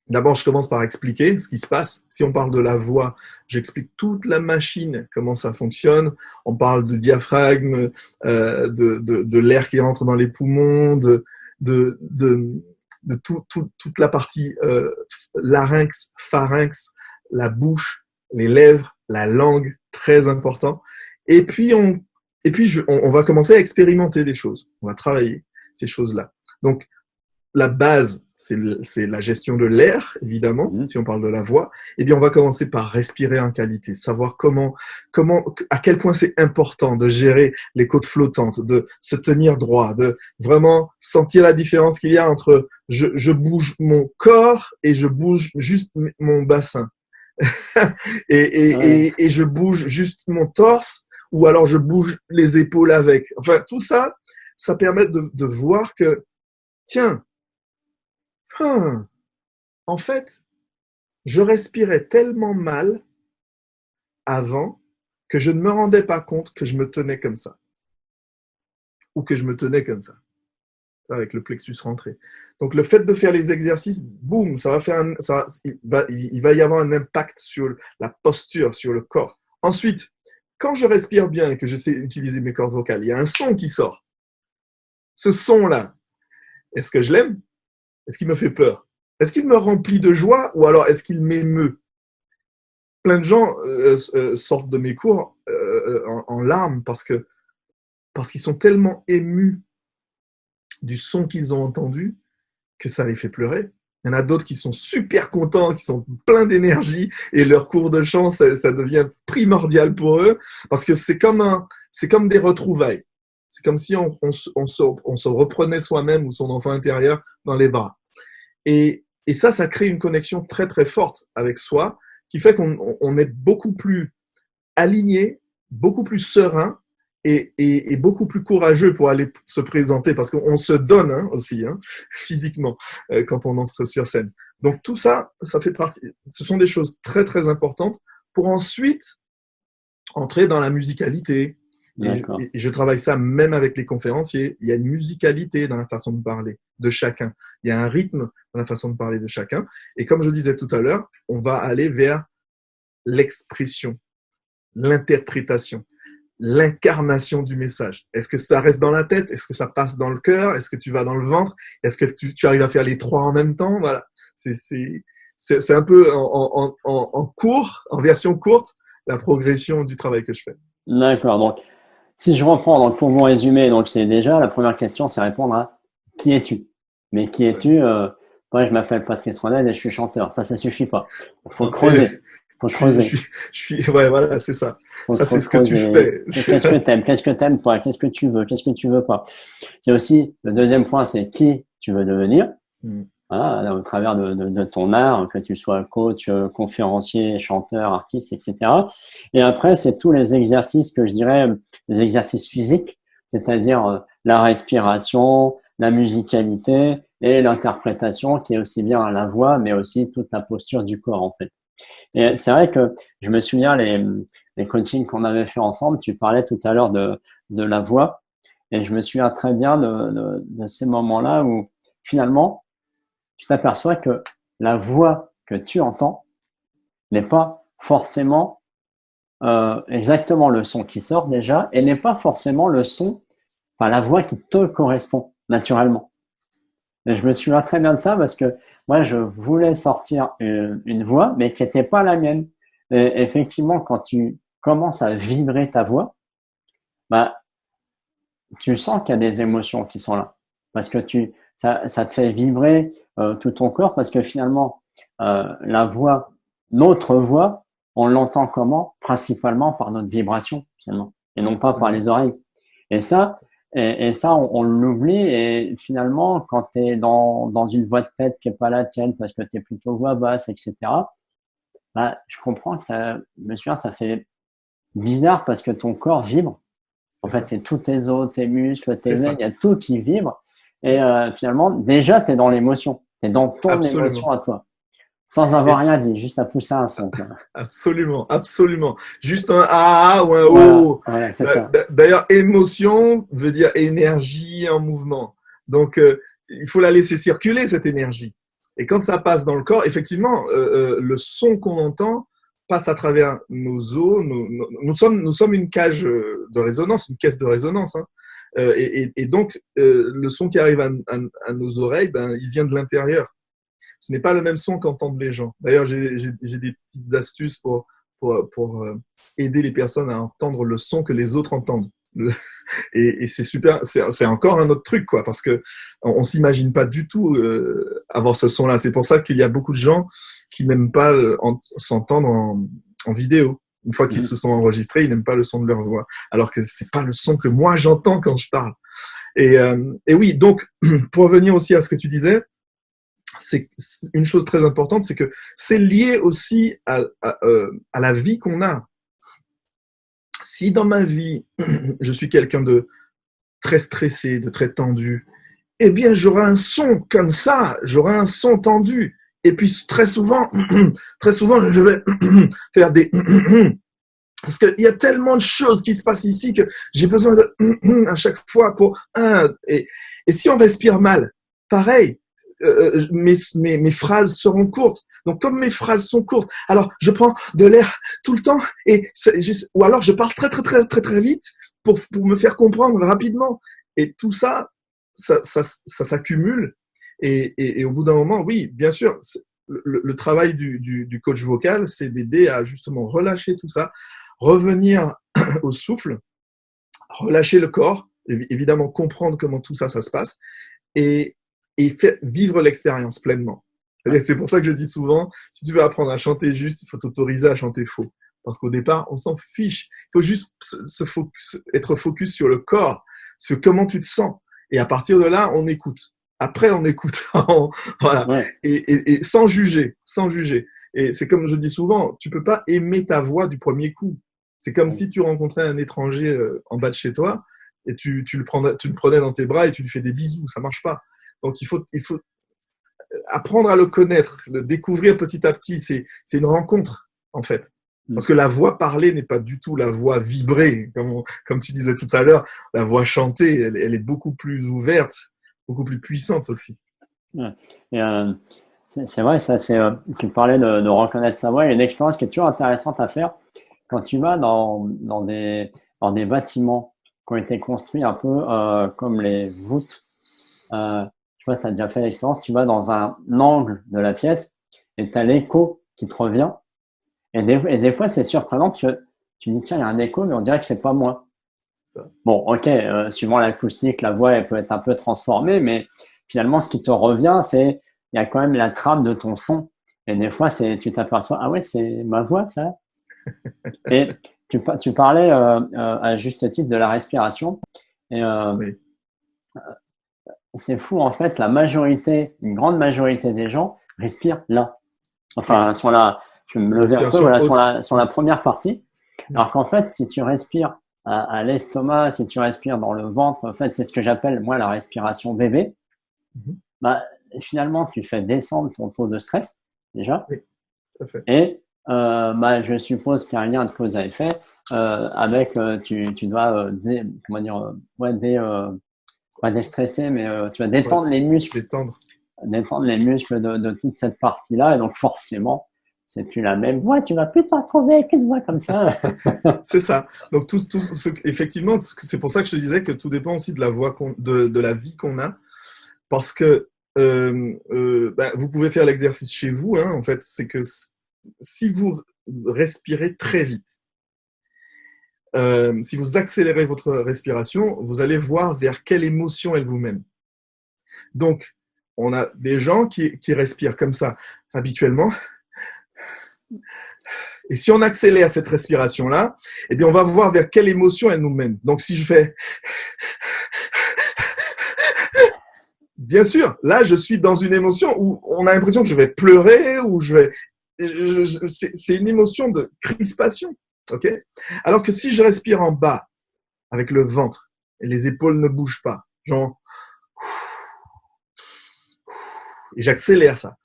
D'abord, je commence par expliquer ce qui se passe. Si on parle de la voix, j'explique toute la machine, comment ça fonctionne. On parle de diaphragme, de l'air qui rentre dans les poumons, de toute la partie larynx, pharynx, la bouche, les lèvres, la langue, très important. Et puis, on va commencer à expérimenter des choses. On va travailler ces choses-là. Donc, la base, c'est la gestion de l'air, évidemment, si on parle de la voix. Eh bien, on va commencer par respirer en qualité, savoir à quel point c'est important de gérer les côtes flottantes, de se tenir droit, de vraiment sentir la différence qu'il y a entre je bouge mon corps et je bouge juste mon bassin. et je bouge juste mon torse, ou alors je bouge les épaules avec. Enfin, tout ça, ça permet de voir que, tiens, en fait, je respirais tellement mal avant que je ne me rendais pas compte que je me tenais comme ça. Ou que je me tenais comme ça, avec le plexus rentré. Donc, le fait de faire les exercices, boum, il va y avoir un impact sur la posture, sur le corps. Ensuite, quand je respire bien et que je sais utiliser mes cordes vocales, il y a un son qui sort. Ce son-là, est-ce que je l'aime ? Est-ce qu'il me fait peur ? Est-ce qu'il me remplit de joie ou alors est-ce qu'il m'émeut ? Plein de gens sortent de mes cours en larmes parce qu'ils sont tellement émus du son qu'ils ont entendu que ça les fait pleurer. Il y en a d'autres qui sont super contents, qui sont pleins d'énergie et leur cours de chant, ça devient primordial pour eux parce que c'est comme des retrouvailles. C'est comme si on se reprenait soi-même ou son enfant intérieur dans les bras. Et ça crée une connexion très, très forte avec soi qui fait qu'on est beaucoup plus aligné, beaucoup plus serein et beaucoup plus courageux pour aller se présenter parce qu'on se donne aussi, physiquement, quand on entre sur scène. Donc tout ça, ça fait partie. Ce sont des choses très, très importantes pour ensuite entrer dans la musicalité. Et je travaille ça même avec les conférenciers. Il y a une musicalité dans la façon de parler de chacun. Il y a un rythme dans la façon de parler de chacun. Et comme je disais tout à l'heure, on va aller vers l'expression, l'interprétation, l'incarnation du message. Est-ce que ça reste dans la tête ? Est-ce que ça passe dans le cœur ? Est-ce que tu vas dans le ventre ? Est-ce que tu arrives à faire les trois en même temps ? Voilà. C'est un peu en version courte, la progression du travail que je fais. D'accord. Donc, si je reprends, donc pour vous résumer, donc c'est déjà la première question, c'est répondre à qui es-tu. Mais qui es-tu Moi, je m'appelle Patrice Ronel et je suis chanteur. Ça suffit pas. Il faut creuser. Ouais, voilà, c'est ça. Ça, c'est ce que tu fais. Qu'est-ce que t'aimes pas, qu'est-ce que tu veux pas. C'est aussi, le deuxième point, c'est qui tu veux devenir. Voilà, au travers de ton art, que tu sois coach, conférencier, chanteur, artiste, etc. Et après, c'est tous les exercices que je dirais, les exercices physiques, c'est-à-dire la respiration, la musicalité et l'interprétation, qui est aussi bien la voix, mais aussi toute la posture du corps, en fait. Et c'est vrai que je me souviens les coachings qu'on avait fait ensemble, tu parlais tout à l'heure de la voix, et je me souviens très bien de ces moments-là où finalement, tu t'aperçois que la voix que tu entends n'est pas forcément exactement le son qui sort déjà, et n'est pas forcément la voix qui te correspond naturellement. Et je me souviens très bien de ça parce que moi, je voulais sortir une voix, mais qui n'était pas la mienne. Et effectivement, quand tu commences à vibrer ta voix, tu sens qu'il y a des émotions qui sont là. Parce que ça te fait vibrer tout ton corps parce que finalement, la voix, notre voix, on l'entend comment? Principalement par notre vibration, finalement, et non pas par les oreilles. Et ça, on l'oublie, et finalement, quand tu es dans une voix de tête qui est pas la tienne parce que tu es plutôt voix basse, etc., je comprends que ça fait bizarre parce que ton corps vibre. En fait, c'est tous tes os, tes muscles, tes veines, il y a tout qui vibre. Et finalement, déjà, tu es dans l'émotion. Tu es dans ton émotion à toi. Sans avoir rien dit, juste à pousser un son. Absolument, absolument. Juste un A ou un O. Voilà, c'est ça. D'ailleurs, émotion veut dire énergie en mouvement. Donc, il faut la laisser circuler, cette énergie. Et quand ça passe dans le corps, effectivement, le son qu'on entend passe à travers nos os. Nous sommes une cage de résonance, une caisse de résonance. Hein. Et donc, le son qui arrive à nos oreilles, ben, il vient de l'intérieur. Ce n'est pas le même son qu'entendent les gens. D'ailleurs, j'ai des petites astuces pour aider les personnes à entendre le son que les autres entendent. Et c'est super, c'est encore un autre truc, quoi, parce que on s'imagine pas du tout avoir ce son-là. C'est pour ça qu'il y a beaucoup de gens qui n'aiment pas s'entendre en vidéo. Une fois qu'ils se sont enregistrés, ils n'aiment pas le son de leur voix, alors que c'est pas le son que moi j'entends quand je parle. Et oui, donc pour revenir aussi à ce que tu disais, c'est une chose très importante, c'est que c'est lié aussi à la vie qu'on a. Si dans ma vie, je suis quelqu'un de très stressé, de très tendu, eh bien, j'aurai un son comme ça, j'aurai un son tendu. Et puis, très souvent, je vais faire des... Parce qu'il y a tellement de choses qui se passent ici que j'ai besoin de... à chaque fois pour... Et si on respire mal, pareil, mes phrases seront courtes. Donc, comme mes phrases sont courtes, alors je prends de l'air tout le temps ou alors je parle très vite pour me faire comprendre rapidement. Et tout ça s'accumule. Et au bout d'un moment, oui, bien sûr, le travail du coach vocal, c'est d'aider à justement relâcher tout ça, revenir au souffle, relâcher le corps, évidemment comprendre comment tout ça se passe et faire vivre l'expérience pleinement. C'est pour ça que je dis souvent, si tu veux apprendre à chanter juste, il faut t'autoriser à chanter faux. Parce qu'au départ, on s'en fiche. Il faut juste être focus sur le corps, sur comment tu te sens. Et à partir de là, on écoute. Après, on écoute. Voilà. Ouais. Et sans juger, sans juger. Et c'est comme je dis souvent, tu peux pas aimer ta voix du premier coup. C'est comme si tu rencontrais un étranger en bas de chez toi et tu le prenais dans tes bras et tu lui fais des bisous. Ça marche pas. Donc, il faut apprendre à le connaître, le découvrir petit à petit. C'est une rencontre, en fait. Parce que la voix parlée n'est pas du tout la voix vibrée. Comme tu disais tout à l'heure, la voix chantée, elle est beaucoup plus ouverte, beaucoup plus puissante aussi. Ouais. Et c'est vrai, ça, tu parlais de reconnaître sa voix. Il y a une expérience qui est toujours intéressante à faire quand tu vas dans des bâtiments qui ont été construits un peu comme les voûtes. Je sais pas si tu as déjà fait l'expérience, tu vas dans un angle de la pièce et tu as l'écho qui te revient. Et des fois, c'est surprenant, tu dis, tiens, il y a un écho, mais on dirait que c'est pas moi. Ça. Bon, ok, suivant l'acoustique, la voix, elle peut être un peu transformée, mais finalement, ce qui te revient, il y a quand même la trame de ton son. Et des fois, tu t'aperçois, ah ouais, c'est ma voix, ça. Et tu parlais à juste titre de la respiration. Et oui. C'est fou, en fait, une grande majorité des gens respirent là. Enfin, je vais me lever un peu, voilà, sur la première partie. Alors qu'en fait, si tu respires à l'estomac, si tu respires dans le ventre, en fait, c'est ce que j'appelle, moi, la respiration bébé. Bah, finalement, tu fais descendre ton taux de stress, déjà. Oui, tout à fait. Et, je suppose qu'il y a un lien de cause à effet, avec, tu dois, pas déstresser, mais tu vas détendre les muscles. Détendre les muscles de toute cette partie-là. Et donc, forcément, c'est plus la même voix. Tu vas plus te retrouver avec une voix comme ça. C'est ça. Donc, effectivement, c'est pour ça que je te disais que tout dépend aussi de la voix de la vie qu'on a. Parce que vous pouvez faire l'exercice chez vous. Hein, en fait, c'est que si vous respirez très vite, si vous accélérez votre respiration, vous allez voir vers quelle émotion elle vous mène. Donc, on a des gens qui respirent comme ça habituellement. Et si on accélère cette respiration-là, eh bien, on va voir vers quelle émotion elle nous mène. Donc, si je fais... Bien sûr, là, je suis dans une émotion où on a l'impression que je vais pleurer ou c'est une émotion de crispation. Ok ? Alors que si je respire en bas, avec le ventre, et les épaules ne bougent pas, genre... Et j'accélère ça.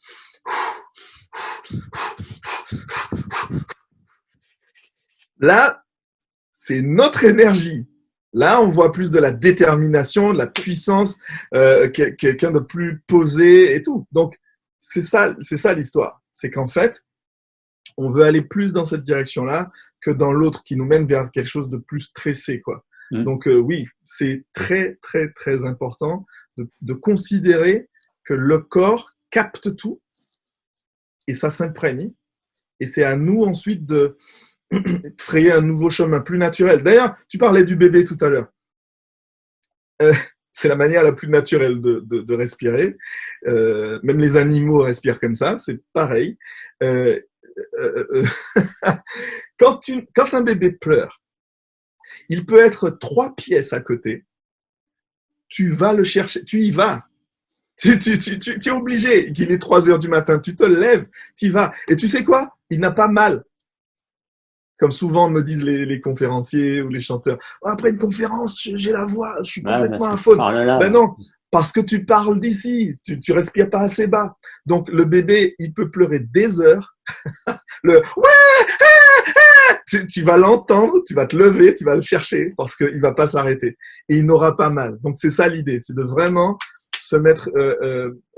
Là, c'est notre énergie Là, on voit plus de la détermination, de la puissance, quelqu'un de plus posé et tout. Donc, c'est ça l'histoire. C'est qu'en fait, on veut aller plus dans cette direction-là que dans l'autre qui nous mène vers quelque chose de plus stressé, quoi. Donc, oui, c'est très, très, très important de considérer que le corps capte tout et ça s'imprègne. Et c'est à nous ensuite de frayer un nouveau chemin plus naturel. D'ailleurs, tu parlais du bébé tout à l'heure. C'est la manière la plus naturelle de respirer. Même les animaux respirent comme ça, c'est pareil. Quand un bébé pleure, il peut être 3 pièces à côté. Tu vas le chercher, tu y vas. Tu es obligé qu'il est 3 heures du matin. Tu te lèves, tu y vas. Et tu sais quoi? Il n'a pas mal. Comme souvent me disent les conférenciers ou les chanteurs. Après une conférence, j'ai la voix, je suis complètement à faune. Ben non, parce que tu parles d'ici, tu respires pas assez bas. Donc le bébé, il peut pleurer des heures. Tu vas l'entendre, tu vas te lever, tu vas le chercher parce qu'il va pas s'arrêter et il n'aura pas mal. Donc c'est ça l'idée, c'est de vraiment se mettre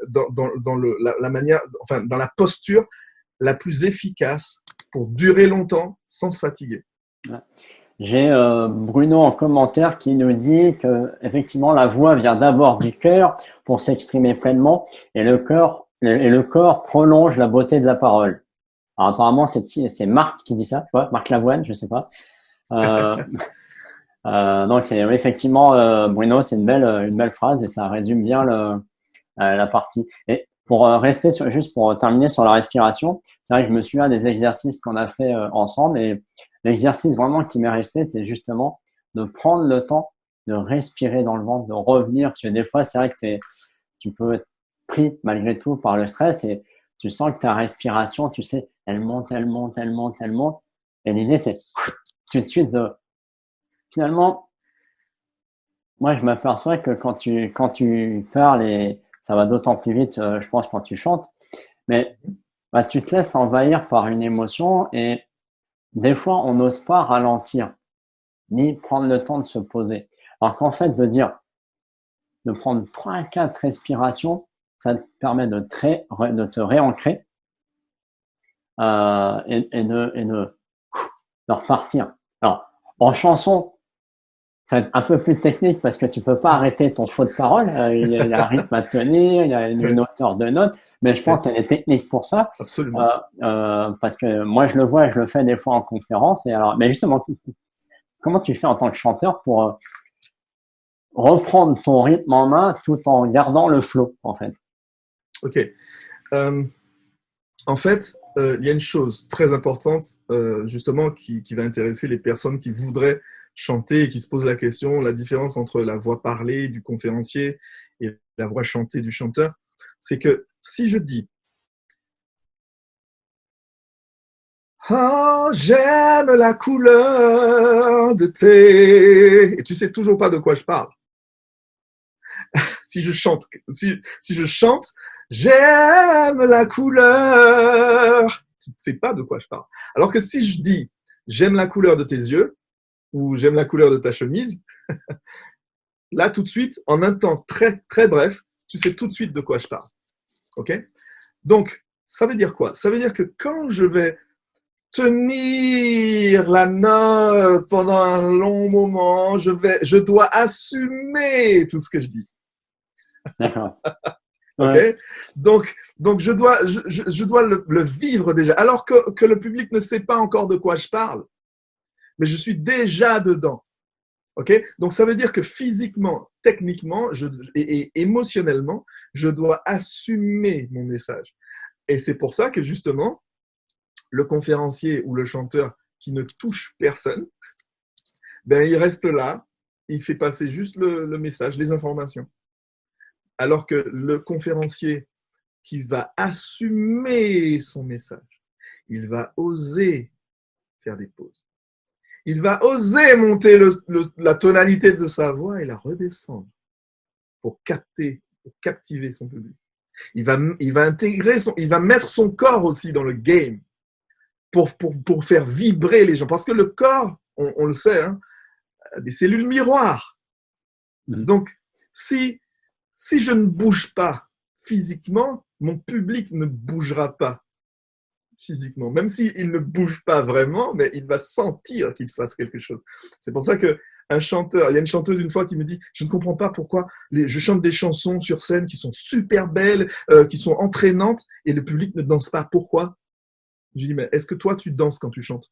dans la manière, enfin dans la posture la plus efficace pour durer longtemps sans se fatiguer. J'ai Bruno en commentaire qui nous dit que effectivement la voix vient d'abord du cœur pour s'exprimer pleinement et le corps prolonge la beauté de la parole. Alors apparemment c'est Marc qui dit ça, Marc Lavoine, je sais pas. Donc c'est effectivement Bruno, c'est une belle phrase et ça résume bien la partie. Et pour rester juste pour terminer sur la respiration, c'est vrai que je me souviens des exercices qu'on a fait ensemble et l'exercice vraiment qui m'est resté, c'est justement de prendre le temps de respirer dans le ventre, de revenir. Parce que des fois, c'est vrai que tu peux être pris malgré tout par le stress et tu sens que ta respiration, tu sais, elle monte, elle monte, elle monte, elle monte. Et l'idée, c'est tout de suite finalement, moi, je m'aperçois que quand tu parles ça va d'autant plus vite, je pense, quand tu chantes, mais bah, tu te laisses envahir par une émotion et des fois, on n'ose pas ralentir, ni prendre le temps de se poser. Alors qu'en fait, de prendre 3-4 respirations, ça te permet de te réancrer et de repartir. Alors, en chanson, ça va être un peu plus technique parce que tu peux pas arrêter ton flot de parole. Il y a un rythme à tenir, il y a une hauteur de note, mais je pense qu'il y a des techniques pour ça. Absolument. Parce que moi, je le vois, je le fais des fois en conférence. Et alors, mais justement, comment tu fais en tant que chanteur pour reprendre ton rythme en main tout en gardant le flow, en fait? Ok. En fait, il y a une chose très importante, justement, qui va intéresser les personnes qui voudraient chanter et qui se posent la question, la différence entre la voix parlée du conférencier et la voix chantée du chanteur, c'est que si je dis « Oh, j'aime la couleur de tes… » et tu sais toujours pas de quoi je parle. Si je chante, j'aime la couleur, tu ne sais pas de quoi je parle. Alors que si je dis j'aime la couleur de tes yeux ou j'aime la couleur de ta chemise, là tout de suite, en un temps très très bref, tu sais tout de suite de quoi je parle. Ok? Donc, ça veut dire quoi? Ça veut dire que quand je vais tenir la note pendant un long moment, je dois assumer tout ce que je dis. D'accord. Okay? Ouais. Donc je dois le vivre déjà, alors que le public ne sait pas encore de quoi je parle, mais je suis déjà dedans. Okay? Donc ça veut dire que physiquement, techniquement et émotionnellement, je dois assumer mon message. Et c'est pour ça que justement, le conférencier ou le chanteur qui ne touche personne, ben il reste là, il fait passer juste le message, les informations. Alors que le conférencier qui va assumer son message, il va oser faire des pauses. Il va oser monter la tonalité de sa voix et la redescendre pour captiver son public. Il va intégrer il va mettre son corps aussi dans le game pour faire vibrer les gens. Parce que le corps, on le sait, hein, des cellules miroirs. Donc, si je ne bouge pas physiquement, mon public ne bougera pas physiquement. Même s'il ne bouge pas vraiment, mais il va sentir qu'il se passe quelque chose. C'est pour ça que un chanteur, il y a une chanteuse une fois qui me dit « Je ne comprends pas pourquoi je chante des chansons sur scène qui sont super belles, qui sont entraînantes, et le public ne danse pas. Pourquoi ?» Je dis « Mais est-ce que toi, tu danses quand tu chantes ?»«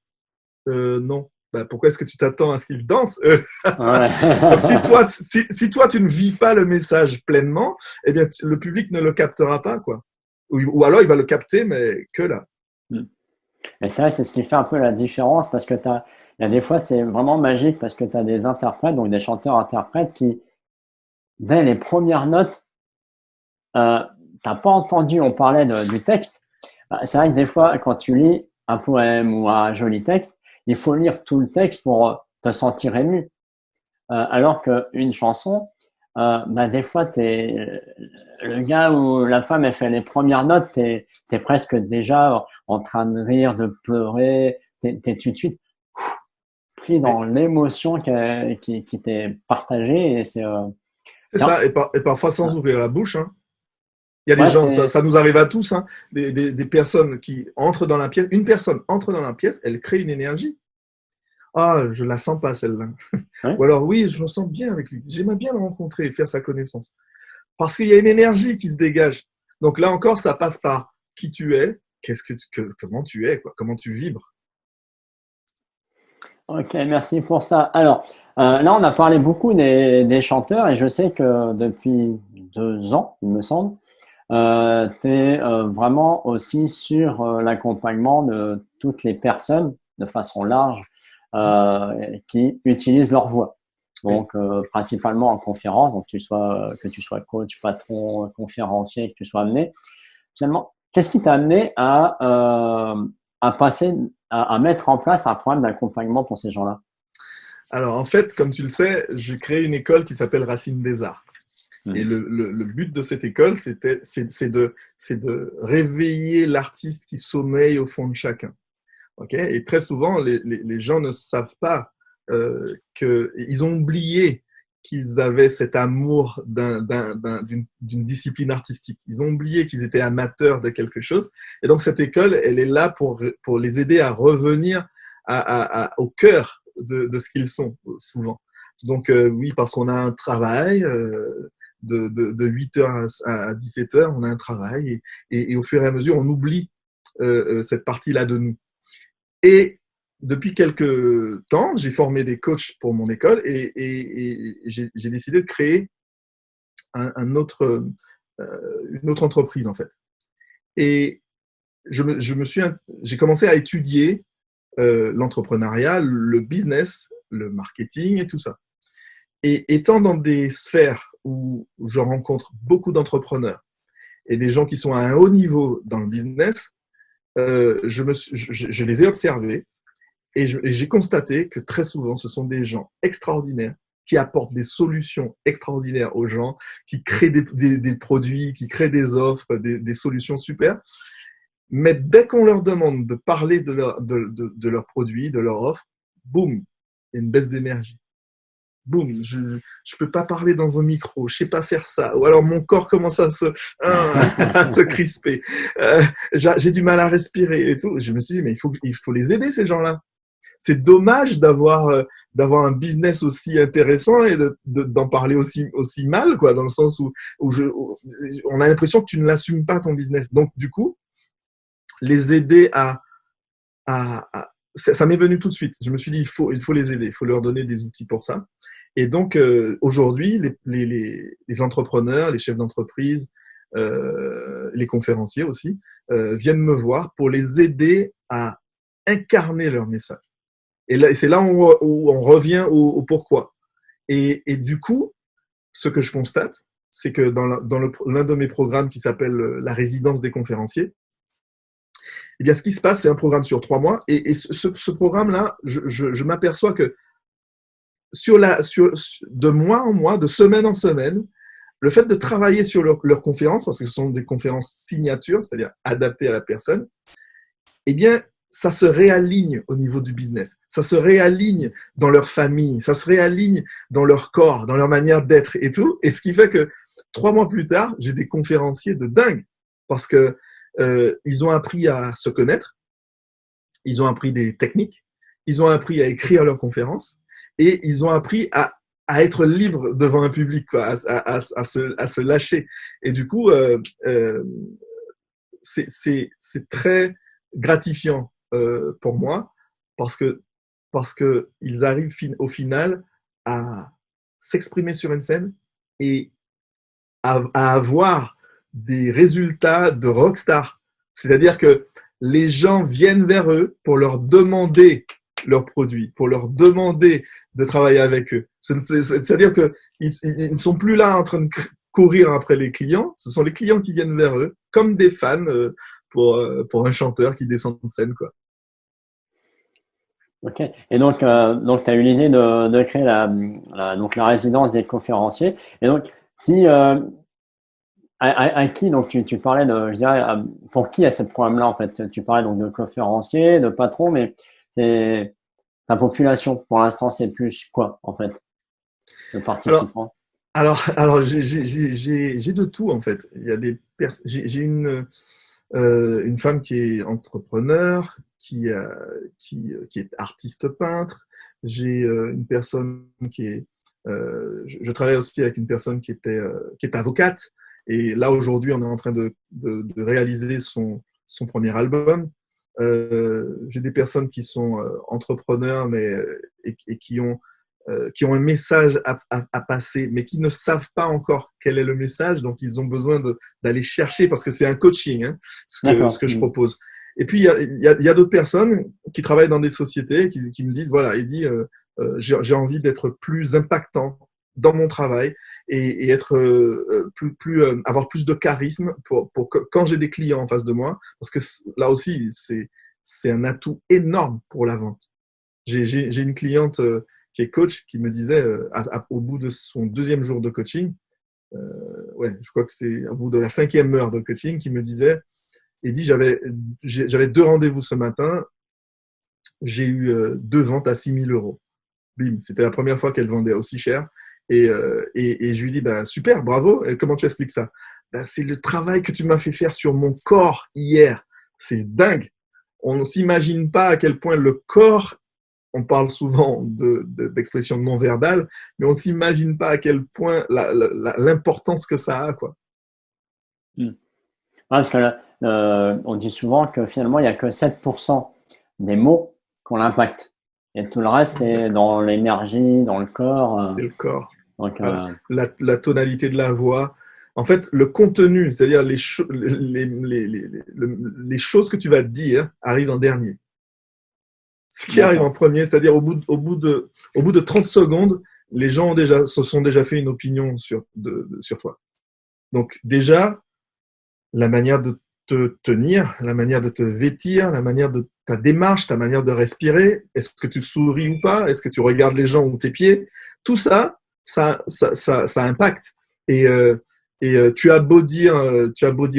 Non. » Ben, pourquoi est-ce que tu t'attends à ce qu'il danse? Donc, si toi, tu ne vis pas le message pleinement, eh bien, le public ne le captera pas, quoi. Ou alors, il va le capter, mais que là. Et c'est vrai, c'est ce qui fait un peu la différence parce que il y a des fois, c'est vraiment magique parce que tu as des interprètes, donc des chanteurs-interprètes qui, dès les premières notes, t'as pas entendu, on parlait du texte. C'est vrai que des fois, quand tu lis un poème ou un joli texte, il faut lire tout le texte pour te sentir ému. Alors qu'une chanson, des fois, le gars ou la femme, elle fait les premières notes, t'es presque déjà en train de rire, de pleurer, t'es tout de suite pris dans l'émotion qui t'est partagée et c'est ça, et parfois sans ouvrir la bouche, hein. Il y a des gens, ça nous arrive à tous, hein, des personnes qui entrent dans la pièce. Une personne entre dans la pièce, elle crée une énergie. Ah, je la sens pas celle-là. Ouais. Ou alors oui, je me sens bien avec lui. J'aimerais bien le rencontrer et faire sa connaissance. Parce qu'il y a une énergie qui se dégage. Donc là encore, ça passe par qui tu es, comment tu es, quoi, comment tu vibres. Ok, merci pour ça. Alors, là, on a parlé beaucoup des chanteurs et je sais que depuis 2 ans, il me semble, tu es vraiment aussi sur l'accompagnement de toutes les personnes de façon large qui utilisent leur voix. Donc, principalement en conférence, donc que tu sois coach, patron, conférencier, que tu sois amené. Finalement, qu'est-ce qui t'a amené à mettre en place un programme d'accompagnement pour ces gens-là? Alors, en fait, comme tu le sais, j'ai créé une école qui s'appelle Racine des Arts. Et le but de cette école, c'est de réveiller l'artiste qui sommeille au fond de chacun. Okay, et très souvent, les gens ne savent pas qu'ils ont oublié qu'ils avaient cet amour d'une discipline artistique. Ils ont oublié qu'ils étaient amateurs de quelque chose. Et donc, cette école, elle est là pour les aider à revenir au cœur de ce qu'ils sont, souvent. Donc, oui, parce qu'on a un travail de 8h à 17h, on a un travail et au fur et à mesure, on oublie cette partie-là de nous. Et depuis quelques temps, j'ai formé des coachs pour mon école et j'ai décidé de créer une autre entreprise, en fait. Et j'ai commencé à étudier l'entrepreneuriat, le business, le marketing et tout ça. Et étant dans des sphères où je rencontre beaucoup d'entrepreneurs et des gens qui sont à un haut niveau dans le business, je les ai observés et j'ai constaté que très souvent, ce sont des gens extraordinaires qui apportent des solutions extraordinaires aux gens, qui créent des produits, qui créent des offres, des solutions super. Mais dès qu'on leur demande de parler de leurs produits, de leur offre, boum, il y a une baisse d'énergie. Boum, je peux pas parler dans un micro, je sais pas faire ça. Ou alors mon corps commence à se crisper. J'ai du mal à respirer et tout. Je me suis dit, mais il faut les aider, ces gens-là. C'est dommage d'avoir un business aussi intéressant et d'en parler aussi mal, quoi, dans le sens où on a l'impression que tu ne l'assumes pas, ton business. Donc, du coup, les aider ça m'est venu tout de suite. Je me suis dit, il faut les aider, il faut leur donner des outils pour ça. Et donc, aujourd'hui, les entrepreneurs, les chefs d'entreprise, les conférenciers aussi, viennent me voir pour les aider à incarner leur message. Et là, c'est là où on revient au pourquoi. Et du coup, ce que je constate, c'est que dans l'un de mes programmes qui s'appelle la résidence des conférenciers, eh bien, ce qui se passe, c'est un programme sur 3 mois. Et ce programme-là, je m'aperçois que de mois en mois, de semaine en semaine, le fait de travailler sur leurs conférences, parce que ce sont des conférences signatures, c'est-à-dire adaptées à la personne, eh bien, ça se réaligne au niveau du business. Ça se réaligne dans leur famille, ça se réaligne dans leur corps, dans leur manière d'être et tout. Et ce qui fait que 3 mois plus tard, j'ai des conférenciers de dingue parce que ils ont appris à se connaître, ils ont appris des techniques, ils ont appris à écrire leurs conférences et ils ont appris à être libre devant un public, quoi, à se lâcher. Et du coup, c'est très gratifiant pour moi parce que ils arrivent au final à s'exprimer sur une scène et à avoir des résultats de rockstar. C'est-à-dire que les gens viennent vers eux pour leur demander leurs produits, pour leur demander de travailler avec eux. C'est-à-dire qu'ils ne sont plus là en train de courir après les clients, ce sont les clients qui viennent vers eux, comme des fans pour un chanteur qui descend de scène, quoi. Ok. Et donc tu as eu l'idée de créer donc la résidence des conférenciers. Et donc, si à qui donc tu parlais de, je dirais, pour qui a ce problème-là en fait? Tu parlais donc de conférenciers, de patrons, mais c'est ta population pour l'instant, c'est plus quoi en fait, de participants? Alors j'ai de tout en fait. Il y a j'ai une femme qui est entrepreneur, qui est artiste peintre. J'ai une personne qui est je travaille aussi avec une personne qui est avocate. Et là aujourd'hui, on est en train de réaliser son premier album. J'ai des personnes qui sont entrepreneurs, mais et qui ont un message à passer, mais qui ne savent pas encore quel est le message, donc ils ont besoin d'aller chercher, parce que c'est un coaching, hein, ce que je propose. Et puis, il y a d'autres personnes qui travaillent dans des sociétés qui me disent, voilà, il dit, j'ai envie d'être plus impactant dans mon travail et être avoir plus de charisme pour que, quand j'ai des clients en face de moi, parce que là aussi, c'est un atout énorme pour la vente. J'ai une cliente qui est coach, qui me disait au bout de son 2e jour de coaching, je crois que c'est au bout de la 5e heure de coaching, qui me disait, et dit, j'avais 2 rendez-vous ce matin, j'ai eu 2 ventes à 6 000 euros. Bim, c'était la première fois qu'elle vendait aussi cher. Et je lui dis, bah, super, bravo. Et comment tu expliques ça? Bah, c'est le travail que tu m'as fait faire sur mon corps hier. C'est dingue. On ne s'imagine pas à quel point le corps, on parle souvent d'expression non verbale, mais on ne s'imagine pas à quel point l'importance que ça a, quoi. Parce que on dit souvent que finalement, il n'y a que 7% des mots qui ont l'impact. Et tout le reste, c'est dans l'énergie, dans le corps. C'est le corps. Donc, la tonalité de la voix. En fait, le contenu, c'est-à-dire les choses que tu vas dire arrivent en dernier. Ce qui arrive en premier, c'est-à-dire au bout de 30 secondes, les gens se sont déjà fait une opinion sur toi. Donc déjà, la manière de te tenir, la manière de te vêtir, la manière de ta démarche, ta manière de respirer, est-ce que tu souris ou pas, est-ce que tu regardes les gens ou tes pieds, tout ça impacte. Et tu as beau dire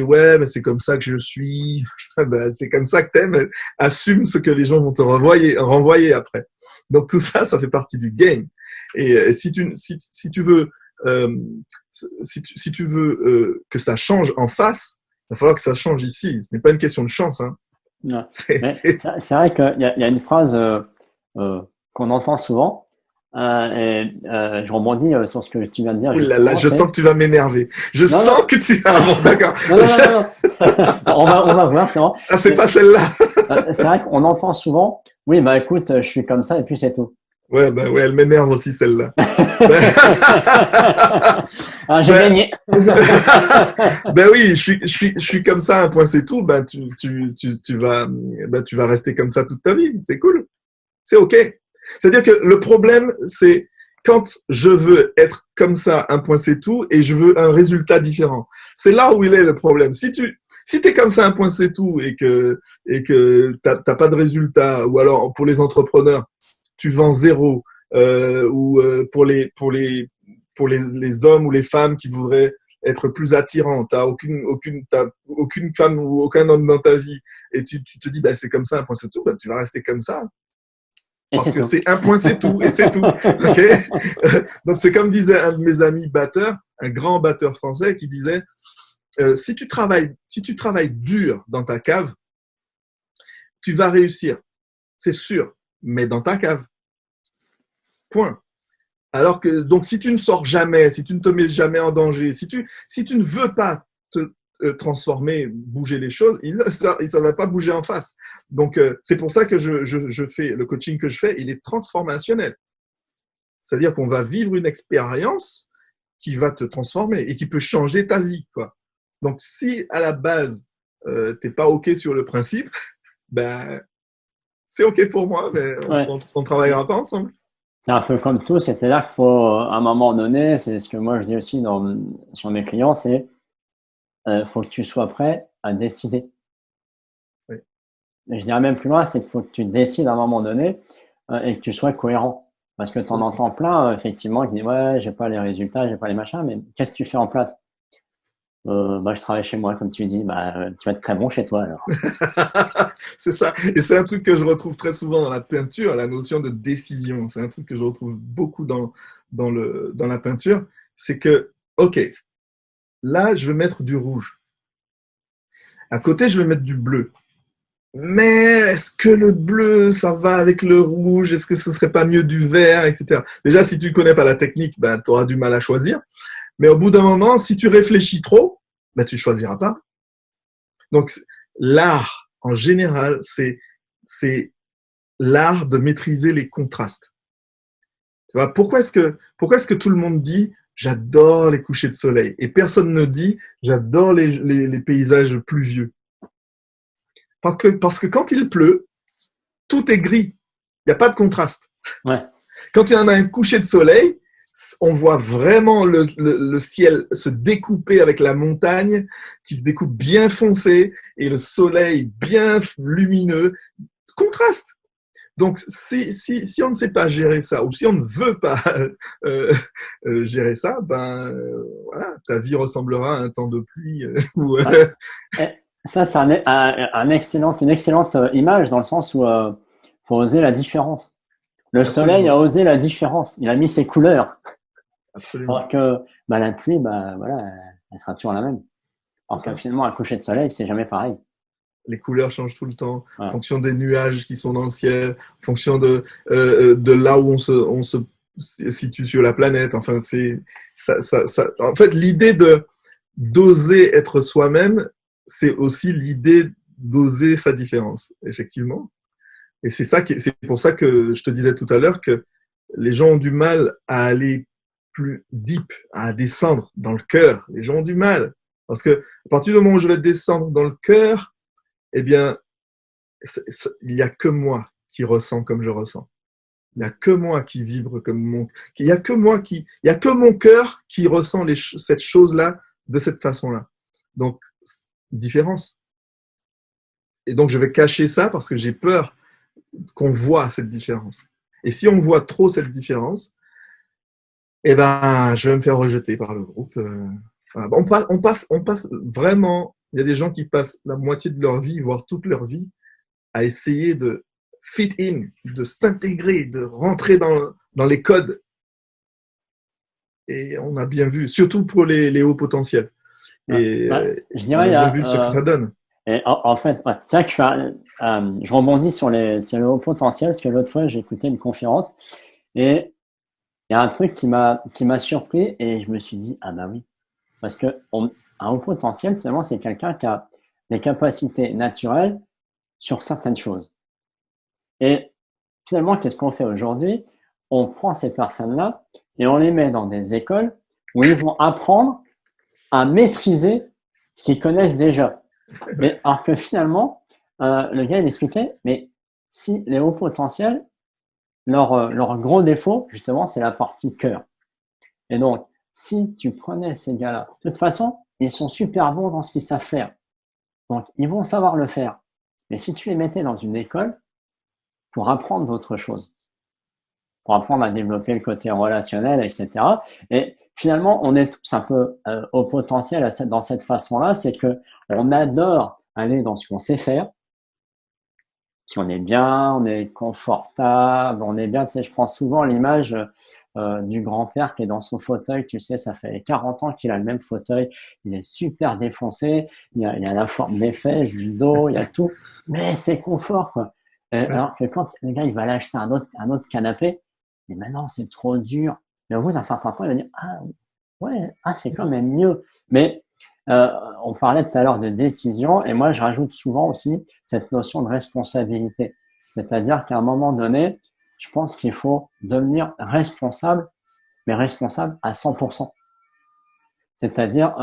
ouais, mais c'est comme ça que je suis, ben, c'est comme ça que t'aimes, assume ce que les gens vont te renvoyer après. Donc tout ça, ça fait partie du game. Et si tu veux que ça change en face, il va falloir que ça change ici. Ce n'est pas une question de chance, hein. Non. C'est vrai qu'il y a une phrase qu'on entend souvent. Je rebondis sur ce que tu viens de dire. Ouh là là, je sens que tu vas m'énerver. Je sens que tu vas. Bon, d'accord. Non. On va voir. Non. Ah, c'est pas celle-là. C'est vrai qu'on entend souvent. Oui, bah écoute, je suis comme ça et puis c'est tout. Ouais, elle m'énerve aussi celle-là. Ah, j'ai gagné. Ben oui, je suis comme ça, un point c'est tout. Ben tu vas rester comme ça toute ta vie. C'est cool. C'est ok. C'est-à-dire que le problème, c'est quand je veux être comme ça, un point c'est tout, et je veux un résultat différent. C'est là où il est le problème. Si t'es comme ça, un point c'est tout, et que t'as pas de résultat, ou alors pour les entrepreneurs, tu vends zéro, ou pour les hommes ou les femmes qui voudraient être plus attirant. T'as aucune femme ou aucun homme dans ta vie. Et tu te dis, c'est comme ça, un point, c'est tout. Tu vas rester comme ça. Et Parce c'est que tout. c'est un point, c'est tout. Et c'est tout. OK? Donc, c'est comme disait un de mes amis batteurs, un grand batteur français qui disait, si tu travailles dur dans ta cave, tu vas réussir. C'est sûr. Mais dans ta cave. Point. Alors que, donc, si tu ne sors jamais, si tu ne te mets jamais en danger, si tu ne veux pas te transformer, bouger les choses, ça va pas bouger en face. Donc, c'est pour ça que je fais, le coaching que je fais, il est transformationnel. C'est-à-dire qu'on va vivre une expérience qui va te transformer et qui peut changer ta vie, quoi. Donc, si à la base, t'es pas OK sur le principe, c'est OK pour moi, mais Ouais. on travaillera pas ensemble. C'est un peu comme tout, c'est-à-dire qu'il faut, à un moment donné, c'est ce que moi je dis aussi sur mes clients, c'est faut que tu sois prêt à décider. Oui. Et je dirais même plus loin, c'est qu'il faut que tu décides à un moment donné et que tu sois cohérent. Parce que tu en entends plein, effectivement, qui disent ouais, j'ai pas les résultats, j'ai pas les machins, mais qu'est-ce que tu fais en place? Je travaille chez moi, comme tu dis, tu vas être très bon chez toi alors. C'est ça. Et c'est un truc que je retrouve très souvent dans la peinture, la notion de décision. C'est un truc que je retrouve beaucoup dans la peinture. C'est que, OK, là, je vais mettre du rouge. À côté, je vais mettre du bleu. Mais est-ce que le bleu, ça va avec le rouge? Est-ce que ce serait pas mieux du vert, etc. Déjà, si tu ne connais pas la technique, tu auras du mal à choisir. Mais au bout d'un moment, si tu réfléchis trop, tu ne choisiras pas. Donc, l'art, en général, c'est l'art de maîtriser les contrastes. Tu vois, pourquoi est-ce que tout le monde dit j'adore les couchers de soleil et personne ne dit j'adore les paysages pluvieux? Parce que quand il pleut, tout est gris. Il n'y a pas de contraste. Ouais. Quand il y en a un coucher de soleil, on voit vraiment le ciel se découper avec la montagne qui se découpe bien foncé et le soleil bien lumineux. Contraste. Donc, si on ne sait pas gérer ça ou si on ne veut pas gérer ça, voilà, ta vie ressemblera à un temps de pluie. Ouais. Ça, c'est une excellente image dans le sens où faut oser la différence. Le soleil a osé la différence. Il a mis ses couleurs. Absolument. Alors que la pluie, voilà, elle sera toujours la même. Parce que finalement, un coucher de soleil, c'est jamais pareil. Les couleurs changent tout le temps, Voilà. en fonction des nuages qui sont dans le ciel, en fonction de là où on se situe sur la planète. Enfin, c'est ça. En fait, l'idée d'oser être soi-même, c'est aussi l'idée d'oser sa différence, effectivement. Et c'est pour ça que je te disais tout à l'heure que les gens ont du mal à aller plus deep, à descendre dans le cœur. Les gens ont du mal. Parce que à partir du moment où je vais descendre dans le cœur, eh bien, il n'y a que moi qui ressens comme je ressens. Il n'y a que moi qui vibre comme il n'y a que mon cœur qui ressent cette chose-là de cette façon-là. Donc, différence. Et donc, je vais cacher ça parce que j'ai peur qu'on voit cette différence. Et si on voit trop cette différence, je vais me faire rejeter par le groupe. Voilà. On passe vraiment, il y a des gens qui passent la moitié de leur vie, voire toute leur vie, à essayer de fit in, de s'intégrer, de rentrer dans les codes. Et on a bien vu, surtout pour les hauts potentiels. Et je on a dirais, bien vu ce que ça donne. Et en fait, c'est vrai que je rebondis sur le haut potentiel parce que l'autre fois, j'ai écouté une conférence et il y a un truc qui m'a surpris et je me suis dit, ah oui, parce que un haut potentiel, finalement, c'est quelqu'un qui a des capacités naturelles sur certaines choses. Et finalement, qu'est-ce qu'on fait aujourd'hui? On prend ces personnes-là et on les met dans des écoles où ils vont apprendre à maîtriser ce qu'ils connaissent déjà. Mais alors que finalement, le gars il expliquait, mais si les hauts potentiels, leur gros défaut, justement, c'est la partie cœur. Et donc, si tu prenais ces gars-là, de toute façon, ils sont super bons dans ce qu'ils savent faire. Donc, ils vont savoir le faire. Mais si tu les mettais dans une école pour apprendre d'autres choses, pour apprendre à développer le côté relationnel, etc. Et finalement, on est tous un peu au potentiel dans cette façon-là, c'est que on adore aller dans ce qu'on sait faire, si on est bien, on est confortable, on est bien. Tu sais, je prends souvent l'image du grand-père qui est dans son fauteuil. Tu sais, ça fait 40 ans qu'il a le même fauteuil. Il est super défoncé. Il y a la forme des fesses, du dos, il y a tout. Mais c'est confort, quoi. Alors que quand le gars, il va aller acheter un autre canapé, mais maintenant, c'est trop dur. Mais au bout d'un certain temps, il va dire, ah, ouais, ah, c'est quand même mieux. Mais on parlait tout à l'heure de décision et moi je rajoute souvent aussi cette notion de responsabilité. C'est-à-dire qu'à un moment donné, je pense qu'il faut devenir responsable, mais responsable à 100%. C'est-à-dire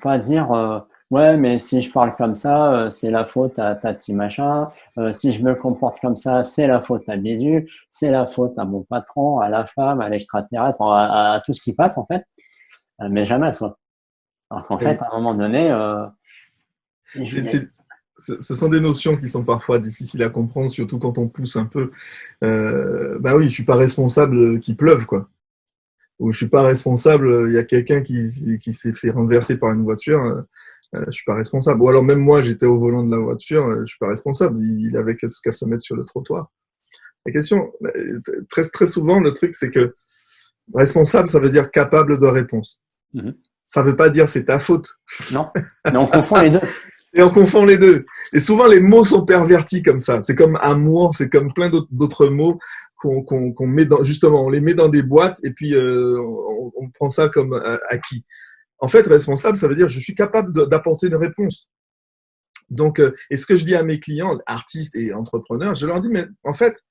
pas dire ouais mais si je parle comme ça c'est la faute à Tati machin, si je me comporte comme ça c'est la faute à Bidu, c'est la faute à mon patron, à la femme, à l'extraterrestre, à tout ce qui passe en fait, mais jamais à soi. Alors qu'en fait, à un moment donné, ce sont des notions qui sont parfois difficiles à comprendre, surtout quand on pousse un peu. Bah oui, je suis pas responsable qu'il pleuve, quoi. Ou je suis pas responsable, il y a quelqu'un qui s'est fait renverser par une voiture, je suis pas responsable. Ou alors même moi, j'étais au volant de la voiture, je suis pas responsable. Il avait qu'à se mettre sur le trottoir. La question, très, très souvent, le truc, c'est que responsable, ça veut dire capable de réponse. Ça veut pas dire c'est ta faute. Non, mais on confond les deux. Et on confond les deux. Et souvent, les mots sont pervertis comme ça. C'est comme amour, c'est comme plein d'autres mots qu'on met dans, justement, on les met dans des boîtes et puis on prend ça comme acquis. En fait, responsable, ça veut dire je suis capable d'apporter une réponse. Donc, et ce que je dis à mes clients, artistes et entrepreneurs, je leur dis, mais en fait,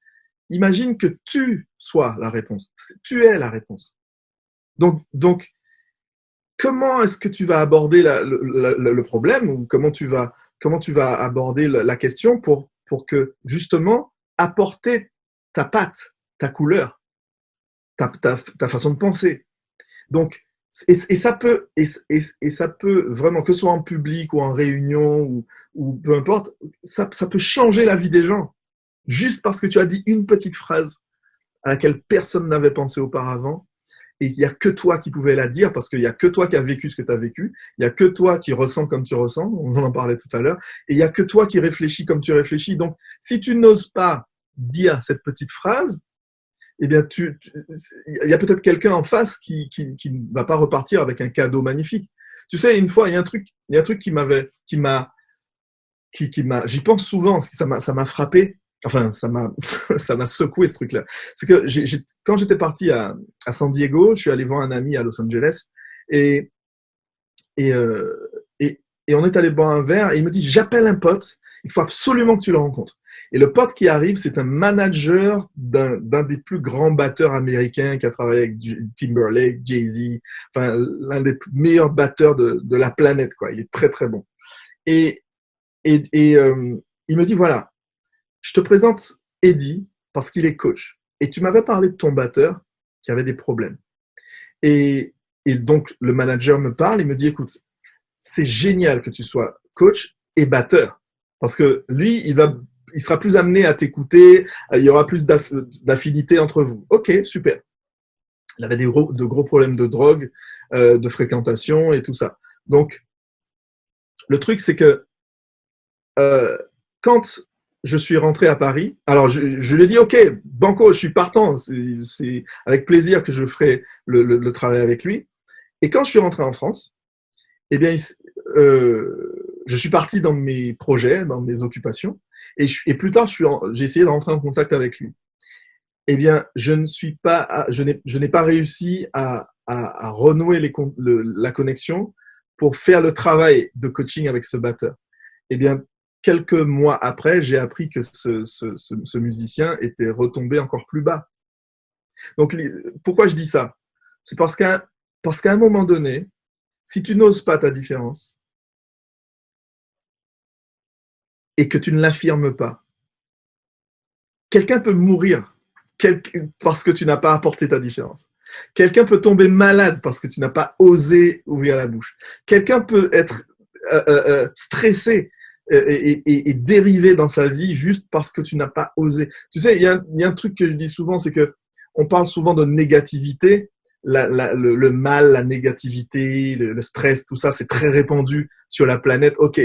imagine que tu sois la réponse. Tu es la réponse. Donc comment est-ce que tu vas aborder le problème ou comment tu vas aborder la question pour que justement apporter ta patte, ta couleur, ta façon de penser. Donc et ça peut vraiment, que ce soit en public ou en réunion ou peu importe, ça peut changer la vie des gens juste parce que tu as dit une petite phrase à laquelle personne n'avait pensé auparavant. Et il n'y a que toi qui pouvais la dire parce qu'il n'y a que toi qui as vécu ce que tu as vécu. Il n'y a que toi qui ressens comme tu ressens. On en parlait tout à l'heure. Et il n'y a que toi qui réfléchis comme tu réfléchis. Donc, si tu n'oses pas dire cette petite phrase, eh bien, il y a peut-être quelqu'un en face qui ne va pas repartir avec un cadeau magnifique. Tu sais, une fois, il y a un truc j'y pense souvent, parce que ça m'a frappé. Enfin, ça m'a secoué ce truc-là. C'est que quand j'étais parti à San Diego, je suis allé voir un ami à Los Angeles et on est allé boire un verre et il me dit j'appelle un pote, il faut absolument que tu le rencontres. Et le pote qui arrive, c'est un manager d'un des plus grands batteurs américains qui a travaillé avec Timberlake, Jay-Z, enfin l'un des meilleurs batteurs de la planète, quoi. Il est très très bon. Et il me dit voilà. Je te présente Eddie parce qu'il est coach. Et tu m'avais parlé de ton batteur qui avait des problèmes. Et donc, le manager me parle et me dit, écoute, c'est génial que tu sois coach et batteur. Parce que lui, il sera plus amené à t'écouter, il y aura plus d'affinité entre vous. Ok, super. Il avait de gros problèmes de drogue, de fréquentation et tout ça. Donc, le truc, c'est que quand je suis rentré à Paris. Alors, je lui ai dit, OK, banco, je suis partant. C'est avec plaisir que je ferai le travail avec lui. Et quand je suis rentré en France, eh bien, je suis parti dans mes projets, dans mes occupations. Et plus tard, j'ai essayé de rentrer en contact avec lui. Eh bien, je n'ai pas réussi à renouer la connexion pour faire le travail de coaching avec ce batteur. Eh bien, quelques mois après, j'ai appris que ce musicien était retombé encore plus bas. Donc, pourquoi je dis ça? C'est parce qu'à un moment donné, si tu n'oses pas ta différence et que tu ne l'affirmes pas, quelqu'un peut mourir parce que tu n'as pas apporté ta différence. Quelqu'un peut tomber malade parce que tu n'as pas osé ouvrir la bouche. Quelqu'un peut être stressé et dériver dans sa vie juste parce que tu n'as pas osé. Tu sais, il y a un truc que je dis souvent, c'est que on parle souvent de négativité. le mal, la négativité, le stress, tout ça, c'est très répandu sur la planète. Ok.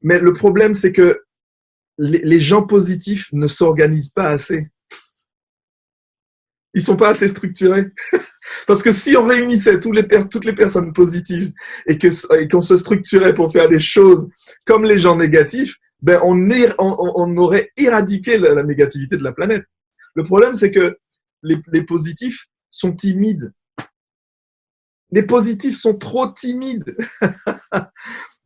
Mais le problème, c'est que les gens positifs ne s'organisent pas assez. Ils sont pas assez structurés. Parce que si on réunissait toutes les personnes positives et qu'on se structurait pour faire des choses comme les gens négatifs, ben on aurait éradiqué la négativité de la planète. Le problème, c'est que les positifs sont timides. Les positifs sont trop timides.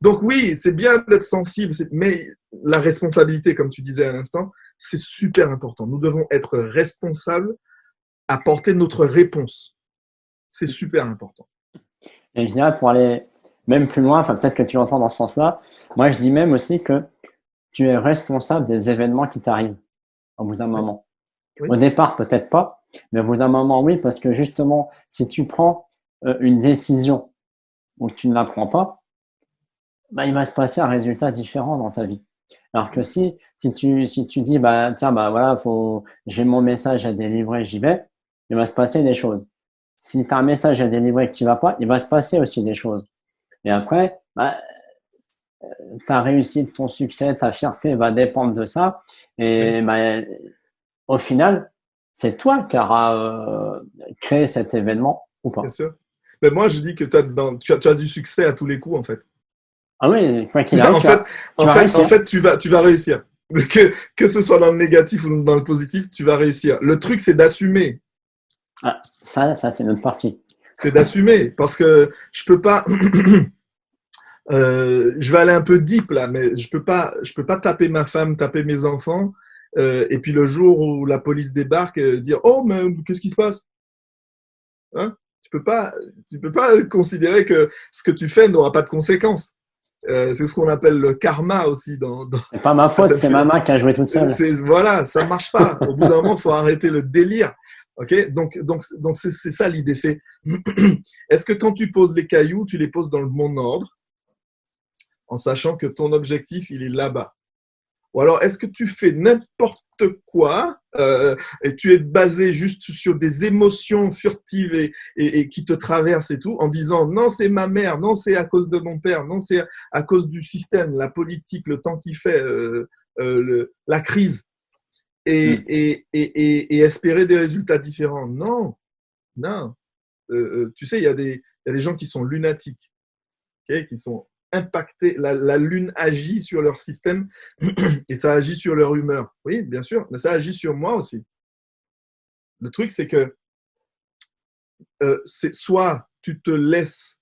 Donc oui, c'est bien d'être sensible, mais la responsabilité, comme tu disais à l'instant, c'est super important. Nous devons être responsables, apporter notre réponse. C'est super important. Et je dirais pour aller même plus loin, enfin peut-être que tu l'entends dans ce sens-là, moi je dis même aussi que tu es responsable des événements qui t'arrivent au bout d'un moment. Oui. Au départ, peut-être pas, mais au bout d'un moment, oui, parce que justement, si tu prends une décision ou que tu ne la prends pas, bah, il va se passer un résultat différent dans ta vie. Alors que si tu dis, bah, tiens, bah, voilà, j'ai mon message à délivrer, j'y vais, il va se passer des choses. Si tu as un message à délivrer et que tu vas pas, il va se passer aussi des choses. Et après, bah, ta réussite, ton succès, ta fierté va dépendre de ça. Et, bah, au final, c'est toi qui auras créé cet événement ou Bien pas. sûr. Mais moi, je dis que tu as du succès à tous les coups, en fait. Ah oui, quoi qu'il arrive, En fait, tu vas réussir. tu vas réussir. Que ce soit dans le négatif ou dans le positif, tu vas réussir. Le truc, c'est d'assumer. Ah, ça c'est notre partie. C'est d'assumer. Parce que je peux pas, je vais aller un peu deep là, mais je peux pas taper ma femme, taper mes enfants, et puis le jour où la police débarque, dire, oh, mais qu'est-ce qui se passe? Hein? Tu peux pas considérer que ce que tu fais n'aura pas de conséquences. C'est ce qu'on appelle le karma aussi dans C'est pas ma faute, c'est ma main qui a joué toute seule. Voilà, ça marche pas. Au bout d'un moment, il faut arrêter le délire. Ok, donc c'est ça l'idée. C'est est-ce que quand tu poses les cailloux, tu les poses dans le bon ordre, en sachant que ton objectif il est là-bas. Ou alors est-ce que tu fais n'importe quoi et tu es basé juste sur des émotions furtives et qui te traversent et tout, en disant non c'est ma mère, non c'est à cause de mon père, non c'est à cause du système, la politique, le temps qu'il fait, la crise, et espérer des résultats différents. Non, non. Tu sais, il y a des gens qui sont lunatiques, okay, qui sont impactés. La lune agit sur leur système et ça agit sur leur humeur. Oui, bien sûr, mais ça agit sur moi aussi. Le truc, c'est que c'est soit tu te laisses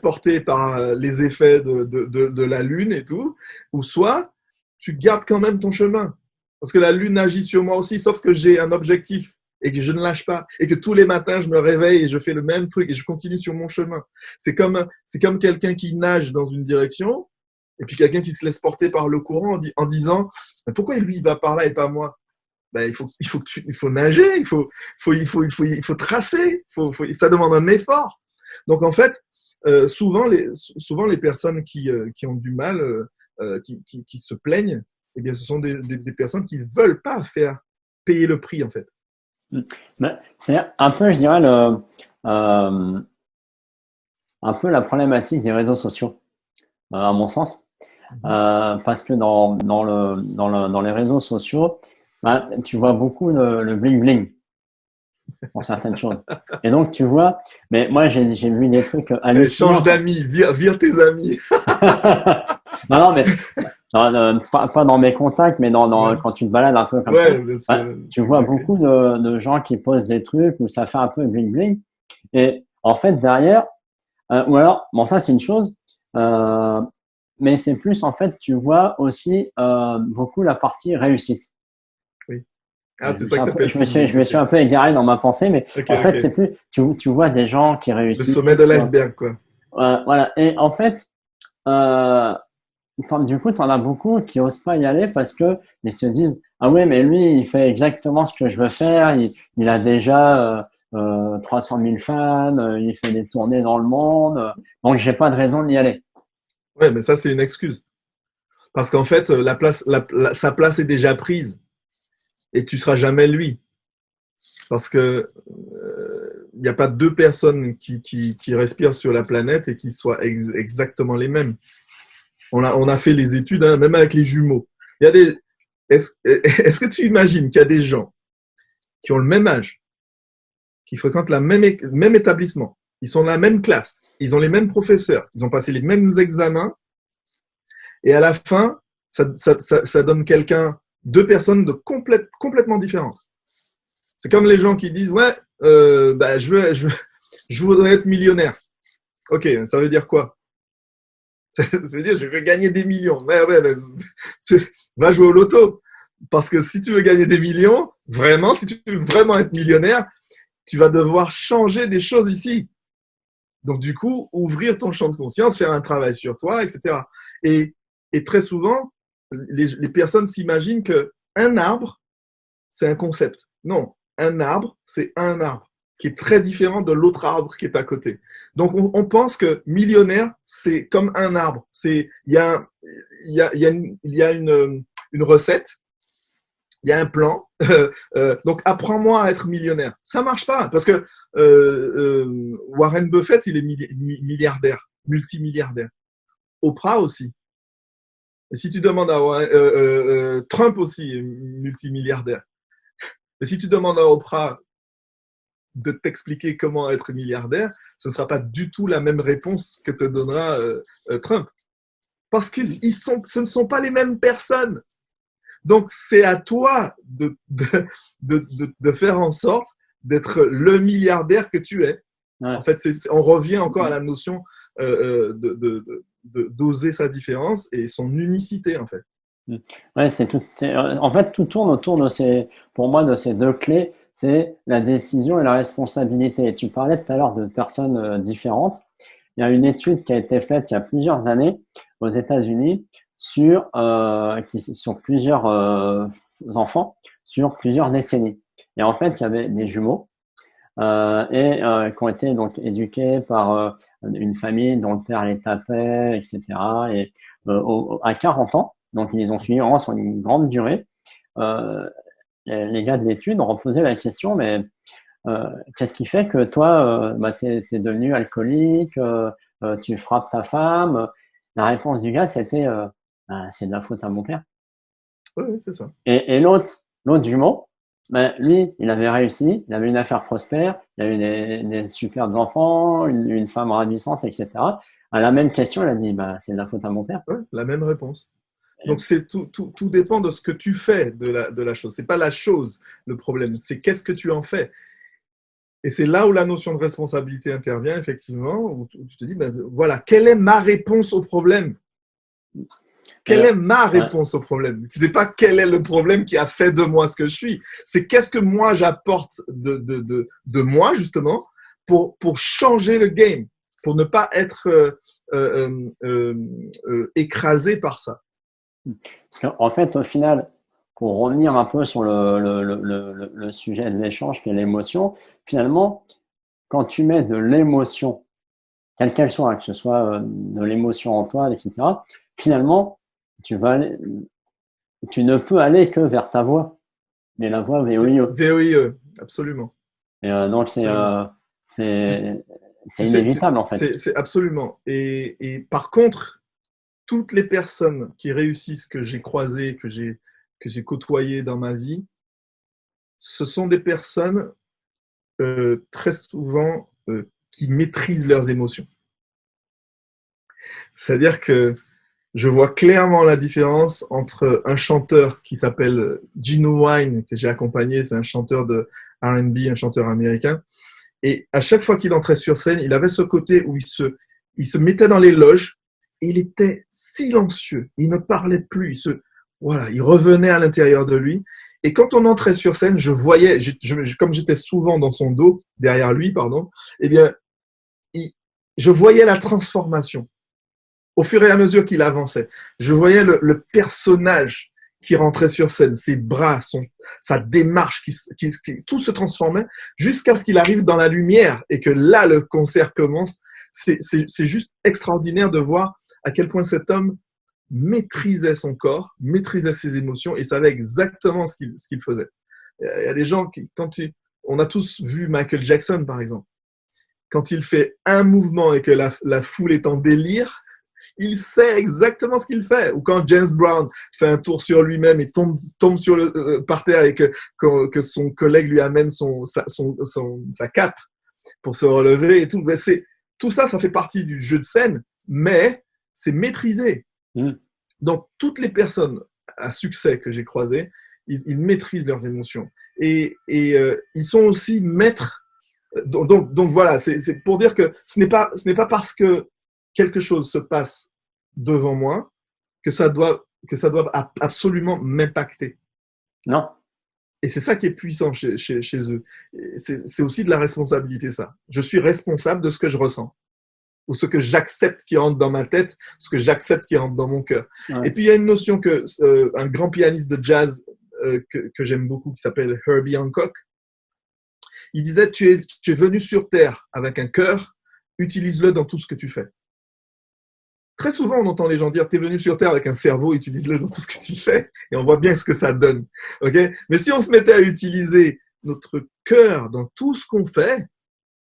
porter par les effets de la lune et tout, ou soit tu gardes quand même ton chemin. Parce que la lune agit sur moi aussi, sauf que j'ai un objectif et que je ne lâche pas. Et que tous les matins, je me réveille et je fais le même truc et je continue sur mon chemin. C'est comme quelqu'un qui nage dans une direction et puis quelqu'un qui se laisse porter par le courant en disant « Pourquoi lui, il va par là et pas moi ?» Ben, il faut nager, il faut tracer, ça demande un effort. Donc en fait, souvent les personnes qui ont du mal, qui se plaignent, eh bien ce sont des personnes qui veulent pas payer le prix en fait. C'est un peu, je dirais, un peu la problématique des réseaux sociaux, à mon sens. Parce que dans les réseaux sociaux, bah, tu vois beaucoup le bling bling pour certaines choses. Et donc tu vois, mais moi j'ai vu des trucs hallucinants. Change d'amis, vire tes amis. Non, mais pas dans mes contacts, mais quand tu te balades un peu comme ça, bah, tu vois beaucoup de gens qui posent des trucs où ça fait un peu bling bling. Et en fait derrière, ou alors, bon ça c'est une chose, mais c'est plus en fait tu vois aussi beaucoup la partie réussite. Oui. Ah, c'est ça que t'appelles. Je me suis un peu égaré dans ma pensée, mais en fait c'est plus tu vois des gens qui réussissent. Le sommet de l'iceberg quoi. Voilà. Et en fait, du coup, t'en as beaucoup qui osent pas y aller parce que ils se disent ah ouais mais lui il fait exactement ce que je veux faire, il a déjà 300 000 fans, il fait des tournées dans le monde, donc j'ai pas de raison d'y aller. Ouais, mais ça c'est une excuse parce qu'en fait sa place est déjà prise et tu seras jamais lui parce que il y a pas deux personnes qui respirent sur la planète et qui soient exactement les mêmes. On a fait les études, hein, même avec les jumeaux. Il y a des, est-ce que tu imagines qu'il y a des gens qui ont le même âge, qui fréquentent même établissement, ils sont dans la même classe, ils ont les mêmes professeurs, ils ont passé les mêmes examens, et à la fin, ça donne deux personnes complètement différentes. C'est comme les gens qui disent, ouais, je voudrais être millionnaire. Ok, ça veut dire quoi? Ça veut dire, je veux gagner des millions. Ouais, va jouer au loto. Parce que si tu veux gagner des millions, vraiment, si tu veux vraiment être millionnaire, tu vas devoir changer des choses ici. Donc, du coup, ouvrir ton champ de conscience, faire un travail sur toi, etc. Et très souvent, les personnes s'imaginent qu'un arbre, c'est un concept. Non, un arbre, c'est un arbre qui est très différent de l'autre arbre qui est à côté. Donc, on pense que millionnaire, c'est comme un arbre. Il y a une recette, il y a un plan. Donc, apprends-moi à être millionnaire. Ça marche pas parce que Warren Buffett, il est milliardaire, multimilliardaire. Oprah aussi. Et si tu demandes à Trump aussi, est multimilliardaire. Et si tu demandes à Oprah de t'expliquer comment être milliardaire, ce ne sera pas du tout la même réponse que te donnera Trump. Parce que ce ne sont pas les mêmes personnes. Donc, c'est à toi de faire en sorte d'être le milliardaire que tu es. Ouais. En fait, on revient encore à la notion d'oser sa différence et son unicité, en fait. Ouais, en fait, tout tourne autour pour moi, de ces deux clés. C'est la décision et la responsabilité. Et tu parlais tout à l'heure de personnes différentes. Il y a une étude qui a été faite il y a plusieurs années aux États-Unis sur plusieurs enfants, sur plusieurs décennies. Et en fait, il y avait des jumeaux qui ont été donc éduqués par une famille dont le père les tapait, etc. Et à 40 ans, donc ils les ont suivis vraiment sur une grande durée. Les gars de l'étude ont reposé la question, mais qu'est-ce qui fait que toi, t'es devenu alcoolique, tu frappes ta femme? La réponse du gars, c'était c'est de la faute à mon père. Oui, c'est ça. Et l'autre jumeau, lui, il avait réussi, il avait une affaire prospère, il avait des superbes enfants, une femme ravissante, etc. À la même question, il a dit, c'est de la faute à mon père. Ouais, la même réponse. Donc, tout dépend de ce que tu fais de la chose. C'est pas la chose le problème, c'est qu'est-ce que tu en fais. Et c'est là où la notion de responsabilité intervient, effectivement, où tu te dis, voilà, quelle est ma réponse au problème? Quelle est ma réponse au problème? C'est pas quel est le problème qui a fait de moi ce que je suis. C'est qu'est-ce que moi j'apporte de moi, justement, pour changer le game, pour ne pas être écrasé par ça. En fait, au final, pour revenir un peu sur le sujet de l'échange qui est l'émotion, finalement, quand tu mets de l'émotion, quelle qu'elle soit, que ce soit de l'émotion en toi, etc., finalement, tu ne peux aller que vers ta voix. Mais la voix VOIE. VOIE, absolument. Et donc, c'est inévitable, en fait. C'est absolument. Et par contre, toutes les personnes qui réussissent, que j'ai croisées, que j'ai côtoyées dans ma vie, ce sont des personnes très souvent qui maîtrisent leurs émotions. C'est-à-dire que je vois clairement la différence entre un chanteur qui s'appelle Gino Wine, que j'ai accompagné, c'est un chanteur de R&B, un chanteur américain. Et à chaque fois qu'il entrait sur scène, il avait ce côté où il se mettait dans les loges et il était silencieux. Il ne parlait plus. Il revenait à l'intérieur de lui. Et quand on entrait sur scène, je voyais, comme j'étais souvent dans son dos, derrière lui, eh bien, je voyais la transformation. Au fur et à mesure qu'il avançait, je voyais le personnage qui rentrait sur scène, ses bras, sa démarche, tout se transformait jusqu'à ce qu'il arrive dans la lumière et que là, le concert commence. C'est juste extraordinaire de voir à quel point cet homme maîtrisait son corps, maîtrisait ses émotions et savait exactement ce qu'il faisait. Il y a des gens qui, quand on a tous vu Michael Jackson, par exemple. Quand il fait un mouvement et que la foule est en délire, il sait exactement ce qu'il fait. Ou quand James Brown fait un tour sur lui-même et tombe par terre et que son collègue lui amène sa cape pour se relever et tout. Ben tout ça, ça fait partie du jeu de scène, mais c'est maîtrisé. Donc, toutes les personnes à succès que j'ai croisées, ils maîtrisent leurs émotions. Et ils sont aussi maîtres. Donc voilà, c'est pour dire que ce n'est pas parce que quelque chose se passe devant moi que ça doit absolument m'impacter. Non. Et c'est ça qui est puissant chez eux. C'est aussi de la responsabilité, ça. Je suis responsable de ce que je ressens, ou ce que j'accepte qui rentre dans ma tête, ce que j'accepte qui rentre dans mon cœur. Ouais. Et puis il y a une notion que un grand pianiste de jazz que j'aime beaucoup, qui s'appelle Herbie Hancock, il disait, tu es venu sur Terre avec un cœur, utilise-le dans tout ce que tu fais. Très souvent, on entend les gens dire, tu es venu sur Terre avec un cerveau, utilise-le dans tout ce que tu fais, et on voit bien ce que ça donne. Okay? Mais si on se mettait à utiliser notre cœur dans tout ce qu'on fait,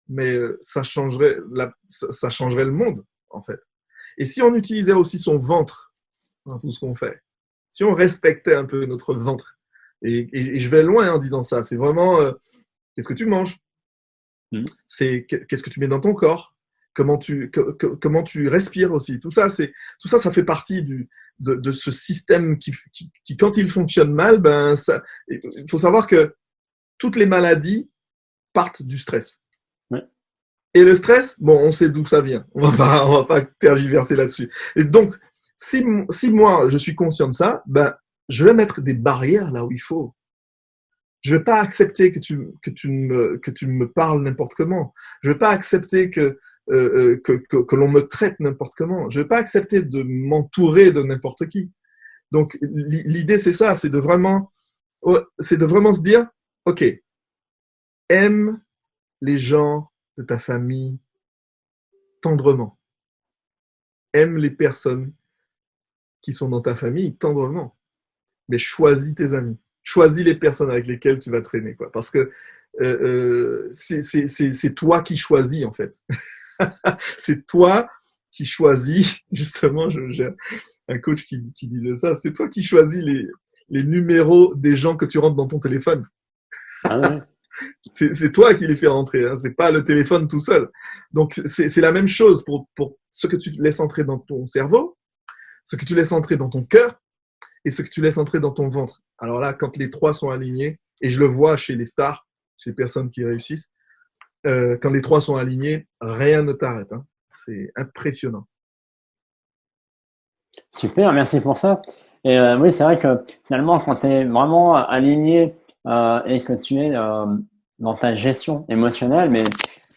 mais ça changerait le monde, en fait. Et si on utilisait aussi son ventre dans tout ce qu'on fait, si on respectait un peu notre ventre, et je vais loin en disant ça, c'est vraiment... qu'est-ce que tu manges? C'est qu'est-ce que tu mets dans ton corps? Comment tu respires aussi? Tout ça, ça fait partie de ce système qui, quand il fonctionne mal, il faut savoir que toutes les maladies partent du stress. Ouais. Et le stress, bon, on sait d'où ça vient. On va pas tergiverser là-dessus. Et donc, si moi je suis conscient de ça, je vais mettre des barrières là où il faut. Je vais pas accepter que tu me parles n'importe comment. Je vais pas accepter que l'on me traite n'importe comment. Je vais pas accepter de m'entourer de n'importe qui. Donc l'idée c'est ça, c'est de vraiment se dire, ok, aime les gens de ta famille tendrement. Aime les personnes qui sont dans ta famille tendrement. Mais choisis tes amis. Choisis les personnes avec lesquelles tu vas traîner, quoi. Parce que c'est toi qui choisis, en fait. C'est toi qui choisis, justement, j'ai un coach qui disait ça, c'est toi qui choisis les numéros des gens que tu rentres dans ton téléphone. Ah ouais. C'est toi qui les fais rentrer, hein. C'est pas le téléphone tout seul. Donc, c'est la même chose pour ce que tu laisses entrer dans ton cerveau, ce que tu laisses entrer dans ton cœur, et ce que tu laisses entrer dans ton ventre. Alors là, quand les trois sont alignés, et je le vois chez les stars, chez les personnes qui réussissent, quand les trois sont alignés, rien ne t'arrête. Hein. C'est impressionnant. Super, merci pour ça. Et oui, c'est vrai que finalement, quand tu es vraiment aligné et que tu es dans ta gestion émotionnelle, mais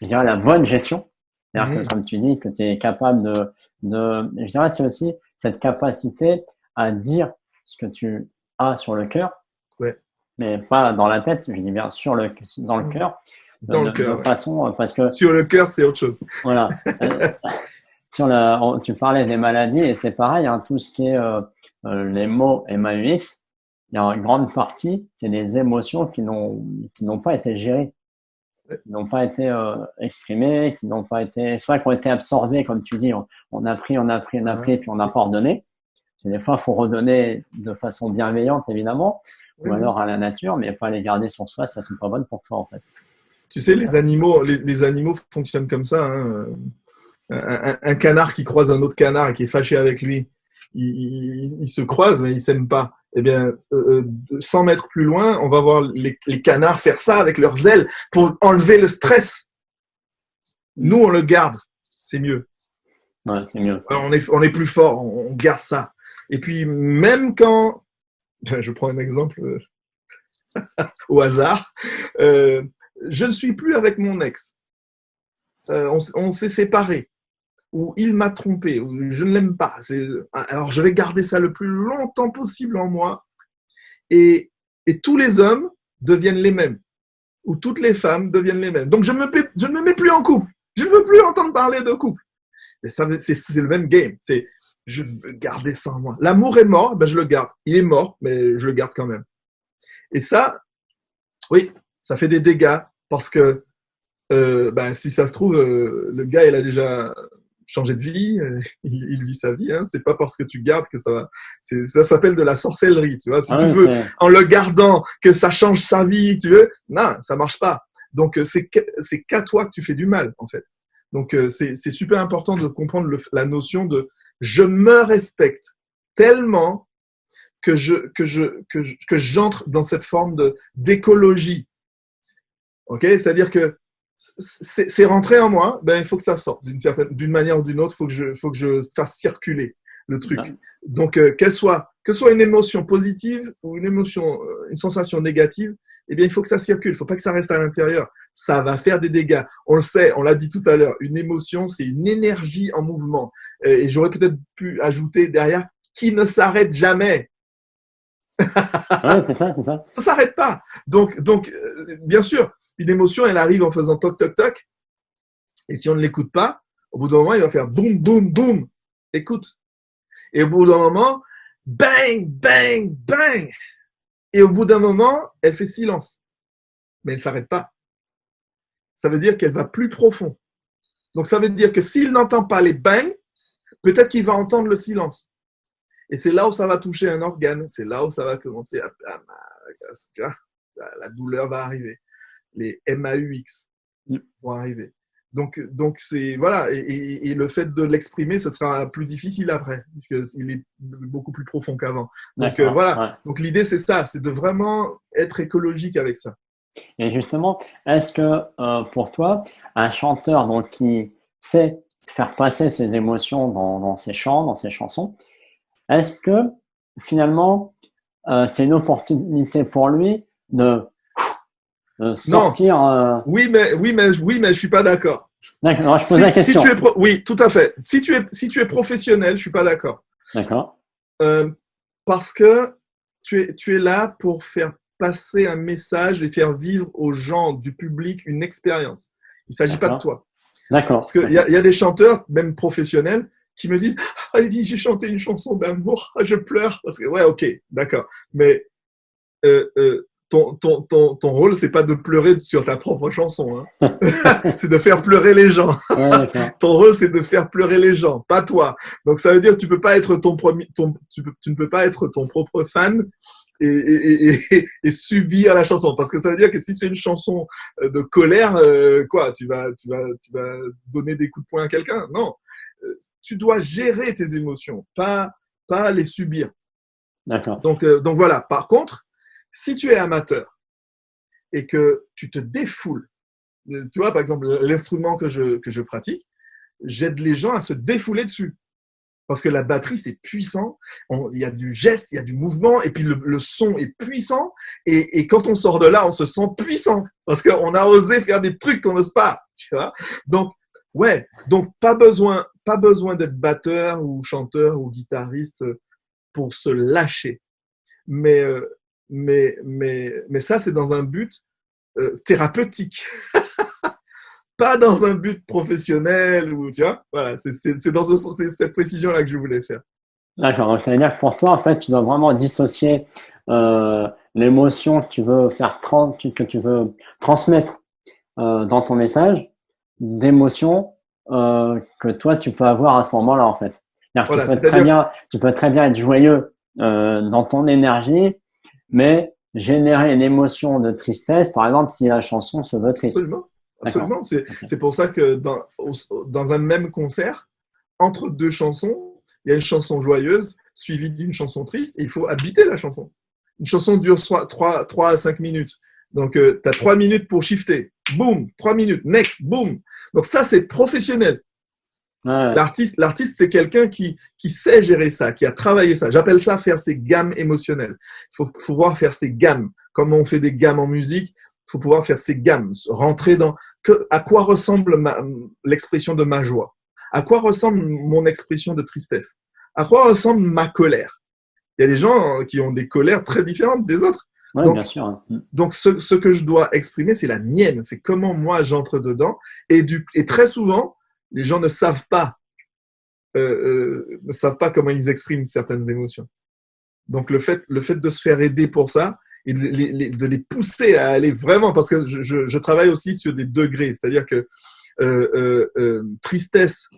je dirais la bonne gestion, c'est-à-dire que comme tu dis, que tu es capable je dirais c'est aussi cette capacité à dire ce que tu as sur le cœur, ouais. Mais pas dans la tête, je dis bien dans le cœur. Dans le cœur, de façon, parce que sur le cœur, c'est autre chose. Voilà. Tu parlais des maladies et c'est pareil, hein, tout ce qui est les mots MAUX, il y a une grande partie, c'est des émotions qui n'ont pas été gérées, qui n'ont pas été exprimées, qui n'ont pas été, soit qui ont été absorbées, comme tu dis, on a pris, puis on n'a pas redonné. Et des fois, il faut redonner de façon bienveillante, évidemment, ou alors à la nature, mais pas les garder sur soi, ça c'est pas bon pour toi, en fait. Tu sais, les animaux fonctionnent comme ça. Hein. Un canard qui croise un autre canard et qui est fâché avec lui, ils se croisent, mais ils s'aiment pas. Eh bien, 100 mètres plus loin, on va voir les canards faire ça avec leurs ailes pour enlever le stress. Nous, on le garde. C'est mieux. Ouais, c'est mieux. Alors, on est plus fort, on garde ça. Et puis, même quand... Je prends un exemple au hasard. Je ne suis plus avec mon ex. On s'est séparés. Ou il m'a trompé. Ou je ne l'aime pas. Alors, je vais garder ça le plus longtemps possible en moi. Et tous les hommes deviennent les mêmes. Ou toutes les femmes deviennent les mêmes. Donc, je ne me mets plus en couple. Je ne veux plus entendre parler de couple. Et ça, c'est le même game. Je veux garder ça en moi. L'amour est mort, je le garde. Il est mort, mais je le garde quand même. Et ça, oui, Ça fait des dégâts parce que si ça se trouve, le gars, il a déjà changé de vie, il vit sa vie. Hein. C'est pas parce que tu gardes que ça va. Ça s'appelle de la sorcellerie, tu vois. Si tu veux, en le gardant, que ça change sa vie, tu veux, non, ça marche pas. Donc c'est qu'à toi que tu fais du mal, en fait. Donc c'est super important de comprendre la notion de je me respecte tellement que j'entre dans cette forme d'écologie. Ok, c'est-à-dire que c'est rentré en moi, ben il faut que ça sorte d'une manière ou d'une autre. Faut que je fasse circuler le truc. Donc qu'elle soit une émotion positive ou une sensation négative, eh bien il faut que ça circule. Il faut pas que ça reste à l'intérieur. Ça va faire des dégâts. On le sait, on l'a dit tout à l'heure. Une émotion, c'est une énergie en mouvement. Et j'aurais peut-être pu ajouter derrière qui ne s'arrête jamais. Ouais, c'est ça. Ça s'arrête pas. Donc bien sûr, une émotion, elle arrive en faisant toc toc toc. Et si on ne l'écoute pas, au bout d'un moment, il va faire boum boum boum. Écoute. Et au bout d'un moment, bang bang bang. Et au bout d'un moment, elle fait silence. Mais elle ne s'arrête pas. Ça veut dire qu'elle va plus profond. Donc ça veut dire que s'il n'entend pas les bangs, peut-être qu'il va entendre le silence. Et c'est là où ça va toucher un organe. C'est là où ça va commencer la douleur va arriver. Les MAUX vont arriver. Donc c'est voilà. Et le fait de l'exprimer, ce sera plus difficile après, puisqu'il est beaucoup plus profond qu'avant. Donc voilà. Ouais. Donc l'idée c'est ça, c'est de vraiment être écologique avec ça. Et justement, est-ce que pour toi, un chanteur donc qui sait faire passer ses émotions dans ses chants, dans ses chansons, est-ce que finalement c'est une opportunité pour lui de sortir Oui, mais je suis pas d'accord. D'accord, je pose la question. Oui, tout à fait. Si tu es professionnel, je suis pas d'accord. D'accord. Parce que tu es là pour faire passer un message et faire vivre aux gens du public une expérience. Il s'agit pas de toi. D'accord. Parce qu'il y a des chanteurs, même professionnels, qui me disent « Ah, il dit, j'ai chanté une chanson d'amour, je pleure. » Parce que, ouais, ok, d'accord. Mais ton rôle, c'est pas de pleurer sur ta propre chanson. Hein. C'est de faire pleurer les gens. Ouais, ton rôle, c'est de faire pleurer les gens, pas toi. Donc, ça veut dire que tu peux pas être tu ne peux pas être ton propre fan et subir la chanson. Parce que ça veut dire que si c'est une chanson de colère, tu vas donner des coups de poing à quelqu'un? Non. Tu dois gérer tes émotions, pas les subir. D'accord. Donc voilà. Par contre, si tu es amateur et que tu te défoules, tu vois, par exemple, l'instrument que je pratique, j'aide les gens à se défouler dessus. Parce que la batterie, c'est puissant. Il y a du geste, il y a du mouvement, et puis le son est puissant. Et quand on sort de là, on se sent puissant. Parce qu'on a osé faire des trucs qu'on n'ose pas. Tu vois? Donc, ouais. Donc, pas besoin d'être batteur ou chanteur ou guitariste pour se lâcher. Mais ça, c'est dans un but thérapeutique. Pas dans un but professionnel ou tu vois, voilà, c'est cette précision-là que je voulais faire. D'accord, donc ça veut dire que pour toi, en fait, tu dois vraiment dissocier l'émotion que tu veux que tu veux transmettre dans ton message d'émotions que toi tu peux avoir à ce moment-là, en fait. Voilà, tu peux très bien être joyeux dans ton énergie, mais générer une émotion de tristesse, par exemple, si la chanson se veut triste. Absolument. C'est pour ça que dans un même concert, entre deux chansons, il y a une chanson joyeuse suivie d'une chanson triste et il faut habiter la chanson. Une chanson dure 3 à 5 minutes. Donc, tu as 3 minutes pour shifter. Boum, 3 minutes. Next, boum. Donc, ça, c'est professionnel. Ouais. L'artiste, c'est quelqu'un qui sait gérer ça, qui a travaillé ça. J'appelle ça faire ses gammes émotionnelles. Il faut pouvoir faire ses gammes. Comme on fait des gammes en musique, il faut pouvoir faire ses gammes, rentrer dans à quoi ressemble l'expression de ma joie, à quoi ressemble mon expression de tristesse, à quoi ressemble ma colère. Il y a des gens qui ont des colères très différentes des autres. Ouais, donc, bien sûr. Donc, ce que je dois exprimer, c'est la mienne, c'est comment moi j'entre dedans. Et très souvent, les gens ne savent pas comment ils expriment certaines émotions. Donc, le fait de se faire aider pour ça, et de les pousser à aller vraiment, parce que je travaille aussi sur des degrés, c'est-à-dire que tristesse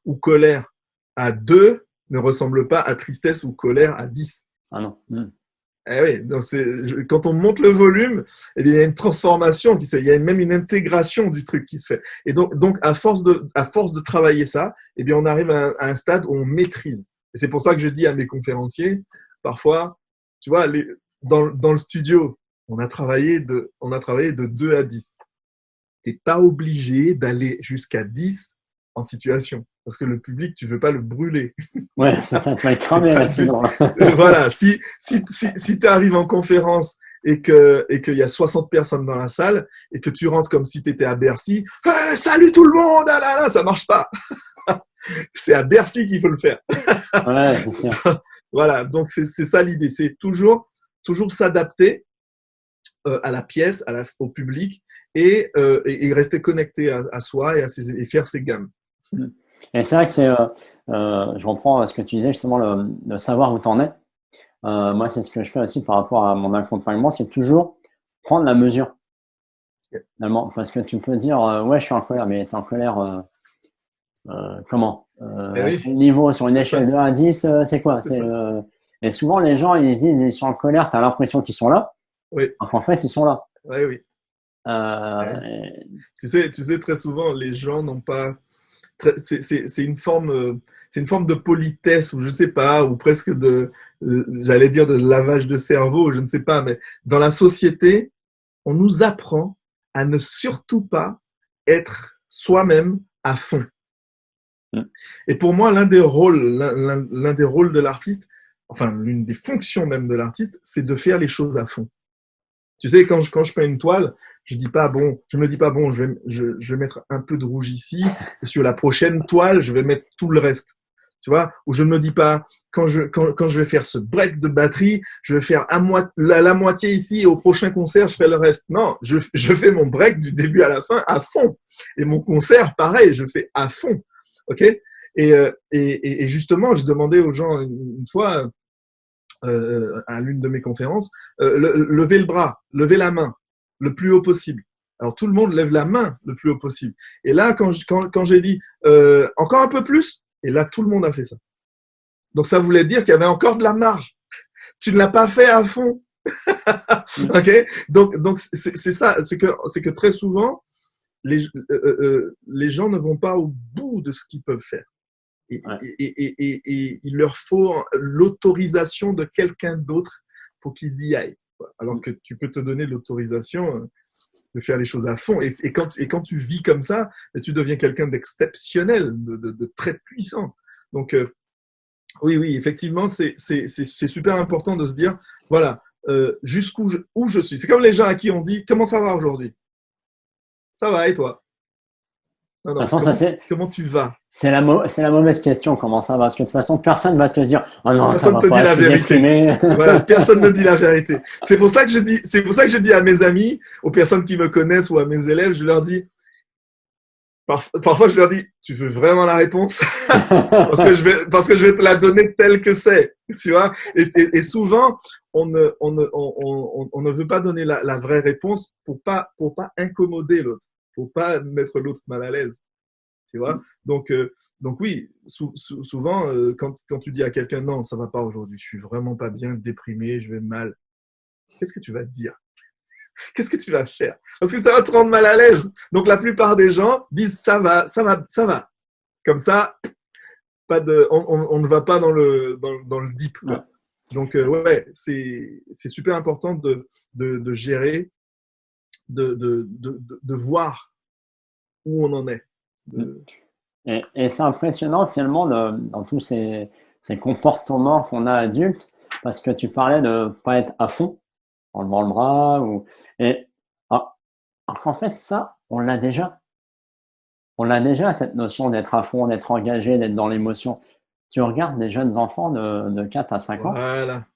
ou colère à 2 ne ressemble pas à tristesse ou colère à 10. Ah non. Eh oui, donc quand on monte le volume, eh bien, il y a une transformation qui se fait, il y a même une intégration du truc qui se fait. Et donc à force de travailler ça, eh bien, on arrive à un stade où on maîtrise. Et c'est pour ça que je dis à mes conférenciers, parfois, tu vois, dans le studio, on a travaillé de 2 à 10. T'es pas obligé d'aller jusqu'à 10 en situation. Parce que le public, tu veux pas le brûler. Ouais, c'est ça, tu vas le cramer là, sinon. Voilà, si tu arrives en conférence et qu'il y a 60 personnes dans la salle et que tu rentres comme si tu étais à Bercy, hey, salut tout le monde, ah là là, ça marche pas. C'est à Bercy qu'il faut le faire. Ouais, c'est sûr. Voilà, donc c'est ça l'idée, c'est toujours s'adapter à la pièce, au public et rester connecté à soi et faire ses gammes. Et c'est vrai que je reprends ce que tu disais justement, le savoir où t'en es. Moi, c'est ce que je fais aussi par rapport à mon accompagnement, c'est toujours prendre la mesure. Finalement, parce que tu peux dire, ouais, je suis en colère, mais t'es en colère, comment? Eh À oui, quel niveau? Sur une échelle ça. de 1 à 10, c'est quoi? C'est ça. Et souvent, les gens, ils se disent, ils sont en colère, t'as l'impression qu'ils sont là. Oui, En fait, ils sont là. oui, oui. Ouais. Et- Tu sais, très souvent, les gens n'ont pas. C'est une forme de politesse, ou je sais pas, ou presque j'allais dire de lavage de cerveau, je ne sais pas, mais dans la société, on nous apprend à ne surtout pas être soi-même à fond. Et pour moi, l'un des rôles de l'artiste, enfin, l'une des fonctions même de l'artiste, c'est de faire les choses à fond. Tu sais, quand je peins une toile, je me dis pas, bon, je vais mettre un peu de rouge ici, et sur la prochaine toile, je vais mettre tout le reste. Tu vois, ou je ne me dis pas, quand je vais faire ce break de batterie, je vais faire la moitié ici, et au prochain concert, je fais le reste. Non, je fais mon break du début à la fin à fond. Et mon concert, pareil, je fais à fond. OK? Et justement, je demandais aux gens une fois, à l'une de mes conférences, levez le bras, levez la main le plus haut possible. Alors tout le monde lève la main le plus haut possible. Et là, quand j'ai dit encore un peu plus, et là tout le monde a fait ça. Donc ça voulait dire qu'il y avait encore de la marge. Tu ne l'as pas fait à fond. Ok. Donc c'est ça, c'est que très souvent les gens ne vont pas au bout de ce qu'ils peuvent faire. Et, ouais. et il leur faut l'autorisation de quelqu'un d'autre pour qu'ils y aillent. Alors que tu peux te donner l'autorisation de faire les choses à fond. Et quand tu vis comme ça, tu deviens quelqu'un d'exceptionnel, de très puissant. Donc, oui, effectivement, c'est super important de se dire, voilà, jusqu'où où je suis. C'est comme les gens à qui on dit, comment ça va aujourd'hui? Ça va, et toi? Non, De toute non, façon, comment tu vas? c'est la mauvaise question, comment ça va? Parce que de toute façon, personne va te dire, oh non, ça Personne ne va te dit pas, je la suis vérité. déprimé. Voilà, personne ne dit la vérité. C'est pour ça que je dis à mes amis, aux personnes qui me connaissent ou à mes élèves, je leur dis, parfois je leur dis, tu veux vraiment la réponse? Parce que je vais te la donner telle que c'est, tu vois? Et souvent, on ne veut pas donner la vraie réponse pour pas incommoder l'autre, pour pas mettre l'autre mal à l'aise. Tu vois, donc oui, souvent, quand tu dis à quelqu'un, non, ça va pas aujourd'hui, je suis vraiment pas bien, déprimé, je vais mal, qu'est-ce que tu vas te dire? Qu'est-ce que tu vas faire? Parce que ça va te rendre mal à l'aise. Donc la plupart des gens disent, ça va, ça va, ça va. Comme ça, on ne va pas dans le deep, Ouais. quoi. Donc, ouais, c'est super important de gérer, de voir où on en est. Et c'est impressionnant finalement dans tous ces comportements qu'on a adultes, parce que tu parlais de pas être à fond en levant le bras et alors qu'en fait ça, on l'a déjà. On l'a déjà cette notion d'être à fond, d'être engagé, d'être dans l'émotion. Tu regardes les jeunes enfants de 4 à 5 ans, Voilà.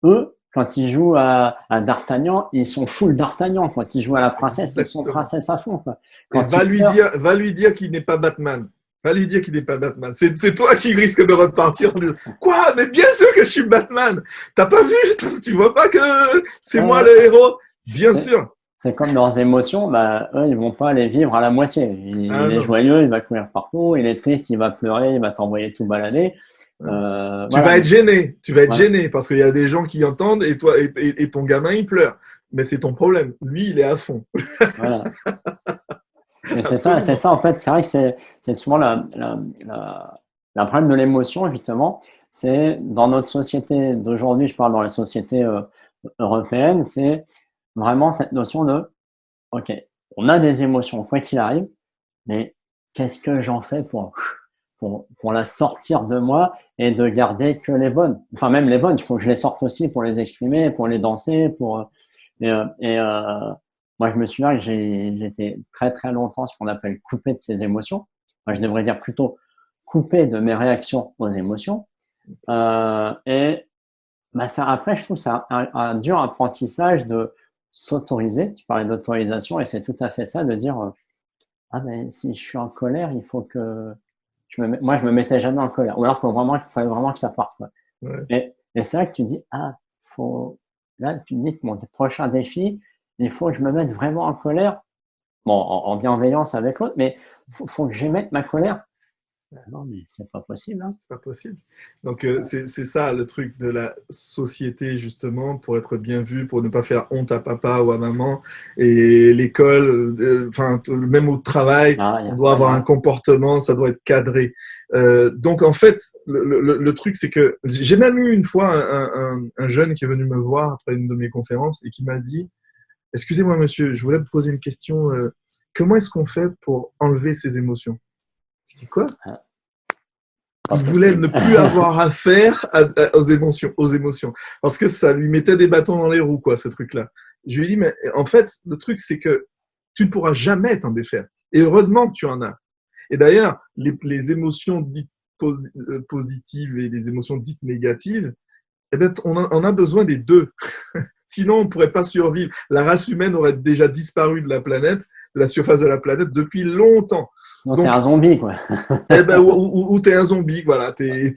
eux, quand ils jouent à D'Artagnan, ils sont full D'Artagnan. Quand ils jouent à la princesse, ils sont Exactement. princesse à fond, quoi. Et Quand ils pleurent, va lui dire qu'il n'est pas Batman. Va lui dire qu'il n'est pas Batman. C'est toi qui risque de repartir en disant quoi? Mais bien sûr que je suis Batman. T'as pas vu? Tu vois pas que c'est moi le héros? Bien c'est sûr. c'est comme leurs émotions, bah, eux, ils vont pas les vivre à la moitié. Ah Il est non. joyeux, il va courir partout. Il est triste, il va pleurer, il va t'envoyer tout balader. Tu vas Voilà, être gêné. Tu vas être voilà, gêné parce qu'il y a des gens qui entendent et toi et ton gamin il pleure. Mais c'est ton problème. Lui, il est à fond. voilà. Mais c'est Absolument. ça en fait. C'est vrai que c'est souvent la problème de l'émotion justement. C'est dans notre société d'aujourd'hui, je parle dans la société européenne, c'est vraiment cette notion de, ok, on a des émotions quoi qu'il arrive, mais qu'est-ce que j'en fais pour la sortir de moi et de garder que les bonnes. Enfin même les bonnes, il faut que je les sorte aussi pour les exprimer, pour les danser, pour et moi je me souviens que j'étais très très longtemps ce qu'on appelle coupé de ses émotions. Enfin, je devrais dire plutôt coupé de mes réactions aux émotions. Et bah ça après je trouve ça un dur apprentissage de s'autoriser. Tu parlais d'autorisation et c'est tout à fait ça de dire ah ben si je suis en colère, il faut que moi je me mettais jamais en colère. Ou alors fallait vraiment que ça parte. Quoi. Ouais. Et c'est là que tu dis ah faut là tu te dis que mon prochain défi, il faut que je me mette vraiment en colère. Bon en bienveillance avec l'autre, mais faut que j'émette ma colère. Non mais c'est pas possible. Hein. C'est pas possible. Donc, c'est ça le truc de la société, justement, pour être bien vu, pour ne pas faire honte à papa ou à maman. Et l'école, enfin, même au travail, Ah, il y on a doit pas avoir un grave. comportement, ça doit être cadré. Donc, en fait, le truc, c'est que j'ai même eu une fois un jeune qui est venu me voir après une de mes conférences et qui m'a dit, excusez-moi, monsieur, je voulais vous poser une question. Comment est-ce qu'on fait pour enlever ses émotions? Je dis quoi? Ah, pas Il voulait possible. ne plus avoir affaire aux émotions, parce que ça lui mettait des bâtons dans les roues, quoi, ce truc-là. Je lui ai dit, mais en fait, le truc, c'est que tu ne pourras jamais t'en défaire. Et heureusement que tu en as. Et d'ailleurs, les émotions dites positives et les émotions dites négatives, eh ben, on a besoin des deux. Sinon, on ne pourrait pas survivre. La race humaine aurait déjà disparu de la planète, de la surface de la planète, depuis longtemps. Non, t'es un Donc, zombie quoi. eh ben, ou t'es un zombie, voilà, t'es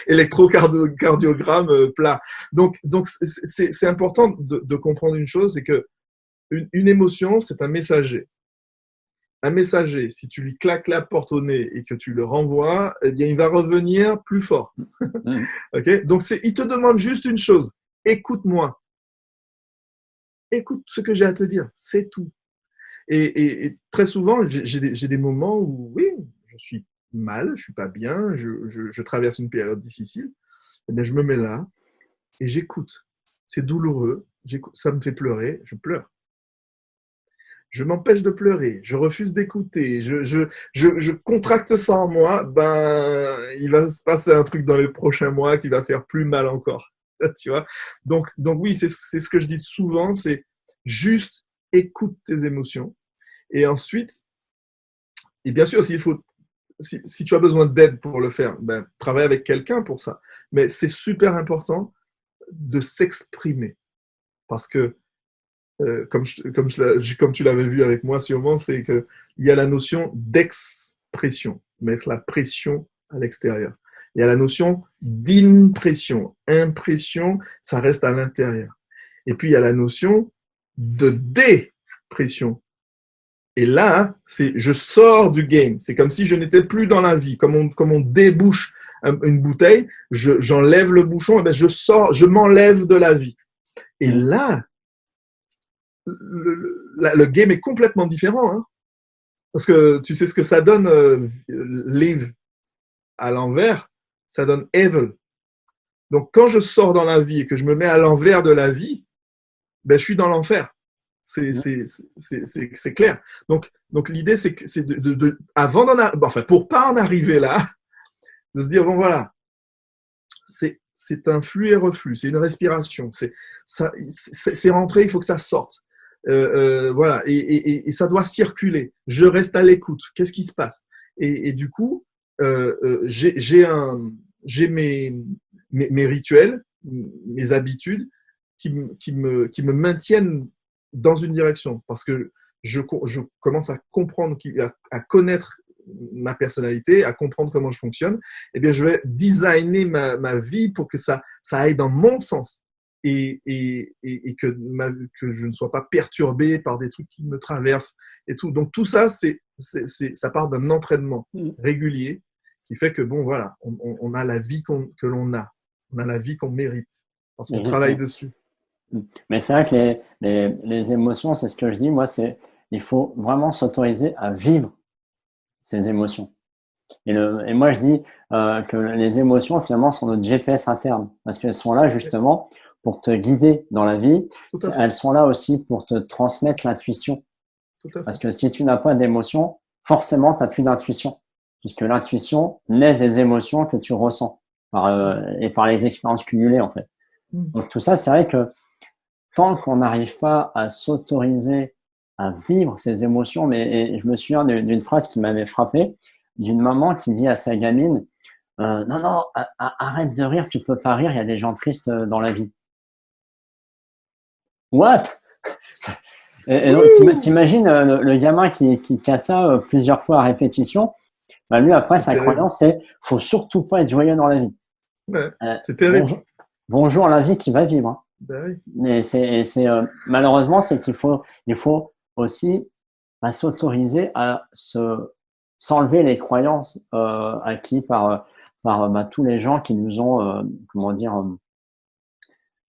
électrocardiogramme plat. Donc c'est important de comprendre une chose, c'est que une émotion, c'est un messager. Un messager, si tu lui claques la porte au nez et que tu le renvoies, eh bien, il va revenir plus fort. Mm. Ok? Donc, il te demande juste une chose. Écoute-moi. Écoute ce que j'ai à te dire. C'est tout. Et très souvent, j'ai des moments où, oui, je suis mal, je suis pas bien, je traverse une période difficile. Eh bien, je me mets là et j'écoute. C'est douloureux, ça me fait pleurer, je pleure. Je m'empêche de pleurer, je refuse d'écouter, je contracte ça en moi, ben, il va se passer un truc dans les prochains mois qui va faire plus mal encore. Tu vois? Donc oui, c'est ce que je dis souvent, c'est juste écoute tes émotions. Et ensuite, et bien sûr, si tu as besoin d'aide pour le faire, ben, travaille avec quelqu'un pour ça. Mais c'est super important de s'exprimer. Parce que, comme tu l'avais vu avec moi sûrement, c'est qu'il y a la notion d'expression, mettre la pression à l'extérieur. Il y a la notion d'impression. Impression, ça reste à l'intérieur. Et puis, il y a la notion de dépression. Et là, c'est je sors du game. C'est comme si je n'étais plus dans la vie. Comme on débouche une bouteille, j'enlève le bouchon, et ben je sors, je m'enlève de la vie. Et Mm. là, le game est complètement différent. Hein, parce que tu sais ce que ça donne, live à l'envers, ça donne evil. Donc quand je sors dans la vie et que je me mets à l'envers de la vie, ben, je suis dans l'enfer. Mm. C'est clair. Donc l'idée, c'est avant enfin, pour pas en arriver là, de se dire, bon voilà, c'est un flux et reflux, c'est une respiration, c'est rentré, il faut que ça sorte. Voilà, et ça doit circuler. Je reste à l'écoute. Qu'est-ce qui se passe? Et du coup, j'ai mes rituels, mes habitudes qui me maintiennent dans une direction parce que je commence à comprendre, à connaître ma personnalité, à comprendre comment je fonctionne, eh bien, je vais designer ma vie pour que ça aille dans mon sens et que je ne sois pas perturbé par des trucs qui me traversent et tout. Donc, tout ça, ça part d'un entraînement régulier qui fait que, bon, voilà, on a la vie que l'on a. On a la vie qu'on mérite parce qu'on travaille dessus. Mais c'est vrai que les émotions, c'est ce que je dis, moi, il faut vraiment s'autoriser à vivre ces émotions. Et moi, je dis que les émotions, finalement, sont notre GPS interne, parce qu'elles sont là, justement, pour te guider dans la vie. Elles sont là aussi pour te transmettre l'intuition. Parce que si tu n'as pas d'émotion, forcément, tu n'as plus d'intuition. Puisque l'intuition naît des émotions que tu ressens et par les expériences cumulées, en fait. Donc, tout ça, c'est vrai que tant qu'on n'arrive pas à s'autoriser à vivre ces émotions, et je me souviens d'une phrase qui m'avait frappé, d'une maman qui dit à sa gamine, non, non, arrête de rire, tu peux pas rire, il y a des gens tristes dans la vie. What? Et donc, t'imagines le gamin qui casse ça plusieurs fois à répétition, bah lui, après, sa croyance, c'est faut surtout pas être joyeux dans la vie. Ouais, c'est terrible. Bonjour la vie qui va vivre. Hein. Ben oui. Mais malheureusement, c'est qu'il faut aussi s'autoriser à s'enlever les croyances acquises par tous les gens qui nous ont, comment dire,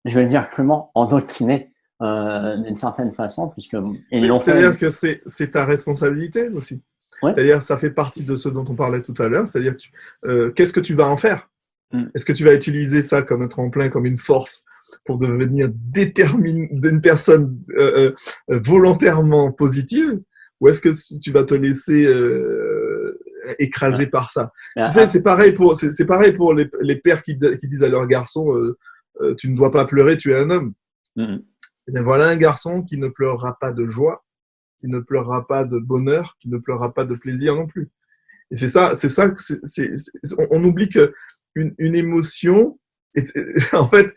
je vais le dire crûment, endoctrinés d'une certaine façon, puisque ils l'ont fait. C'est-à-dire que c'est ta responsabilité aussi. Ouais. C'est-à-dire ça fait partie de ce dont on parlait tout à l'heure. C'est-à-dire qu'est-ce que tu vas en faire? Est-ce que tu vas utiliser ça comme un tremplin, comme une force pour devenir d'une personne volontairement positive, ou est-ce que tu vas te laisser écraser par ça? Tu sais, c'est pareil pour les pères qui disent à leurs garçons tu ne dois pas pleurer, tu es un homme. Et bien voilà un garçon qui ne pleurera pas de joie, qui ne pleurera pas de bonheur, qui ne pleurera pas de plaisir non plus. Et c'est ça, on oublie que une émotion, en fait,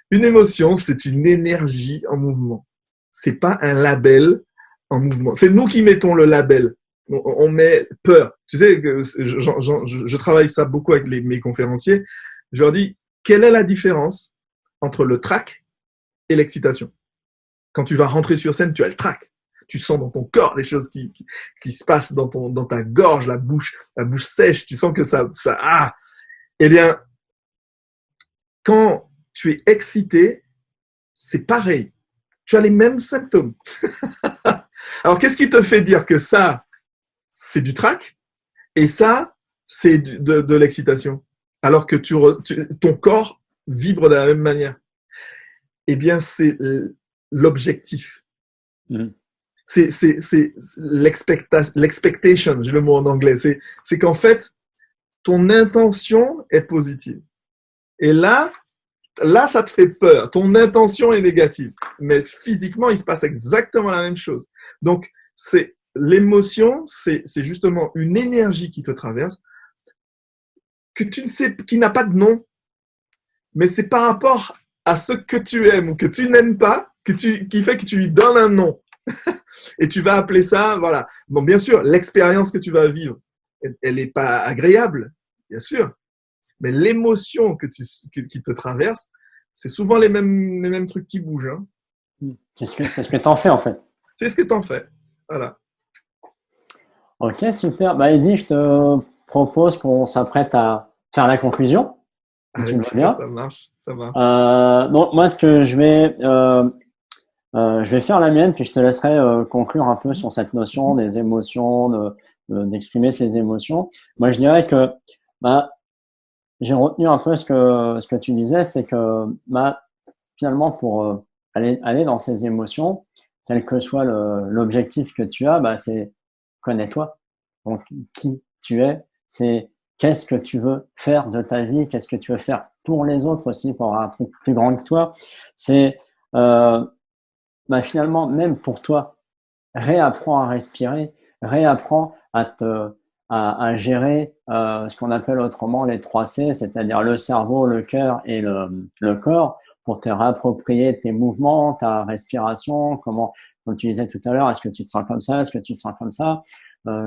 une émotion, c'est une énergie en mouvement. C'est pas un label en mouvement. C'est nous qui mettons le label. On met peur. Tu sais, je travaille ça beaucoup avec mes conférenciers. Je leur dis, quelle est la différence entre le trac et l'excitation? Quand tu vas rentrer sur scène, tu as le trac. Tu sens dans ton corps les choses qui se passent dans ta gorge, la bouche sèche. Tu sens que ça. Eh bien, quand tu es excité, c'est pareil. Tu as les mêmes symptômes. Alors, qu'est-ce qui te fait dire que ça, c'est du trac et ça, c'est de l'excitation? Alors que ton corps vibre de la même manière. Eh bien, c'est l'objectif. C'est l'expectation, j'ai le mot en anglais. C'est qu'en fait, ton intention est positive. Et là, ça te fait peur. Ton intention est négative. Mais physiquement, il se passe exactement la même chose. Donc, l'émotion, c'est justement une énergie qui te traverse, que tu ne sais, qui n'a pas de nom. Mais c'est par rapport à ce que tu aimes ou que tu n'aimes pas, qui fait que tu lui donnes un nom. Et tu vas appeler ça, voilà. Bon, bien sûr, l'expérience que tu vas vivre, elle n'est pas agréable, bien sûr. Mais l'émotion qui te traverse, c'est souvent les mêmes trucs qui bougent. Hein. C'est ce que tu en fais, en fait. C'est ce que tu en fais. Voilà. Ok, super. Bah, Eddy, je te propose qu'on s'apprête à faire la conclusion. Allez, ça marche. Donc, moi, ce que je vais faire la mienne, puis je te laisserai conclure un peu sur cette notion des émotions, d'exprimer ses émotions. Moi, je dirais que j'ai retenu un peu ce que tu disais, c'est que finalement, pour aller dans ces émotions, quel que soit l'objectif que tu as, c'est connais-toi. Donc, qui tu es, c'est qu'est-ce que tu veux faire de ta vie, qu'est-ce que tu veux faire pour les autres aussi, pour avoir un truc plus grand que toi. C'est finalement, même pour toi, réapprends à respirer, réapprends à gérer ce qu'on appelle autrement les 3 C, c'est-à-dire le cerveau, le cœur et le corps, pour te réapproprier tes mouvements, ta respiration, comme tu disais tout à l'heure, est-ce que tu te sens comme ça, est-ce que tu te sens comme ça,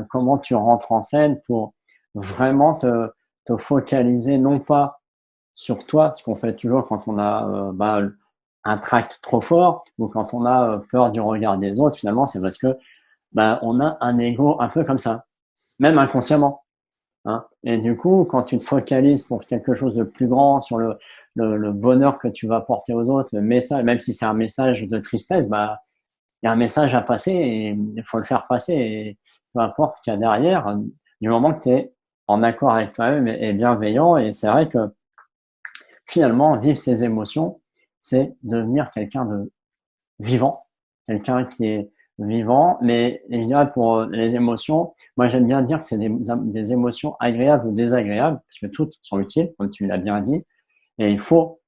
comment tu rentres en scène pour vraiment te focaliser non pas sur toi, ce qu'on fait toujours quand on a un tract trop fort ou quand on a peur du regard des autres. Finalement, c'est parce que on a un ego un peu comme ça, même inconsciemment. Hein. Et du coup, quand tu te focalises pour quelque chose de plus grand, sur le bonheur que tu vas apporter aux autres, le message, même si c'est un message de tristesse, il y a un message à passer et il faut le faire passer. Et peu importe ce qu'il y a derrière, du moment que tu es en accord avec toi-même et bienveillant. Et c'est vrai que finalement, vivre ses émotions, c'est devenir quelqu'un de vivant, quelqu'un qui est vivant. Mais je dirais pour les émotions, moi j'aime bien dire que c'est des émotions agréables ou désagréables, parce que toutes sont utiles, comme tu l'as bien dit. Et il faut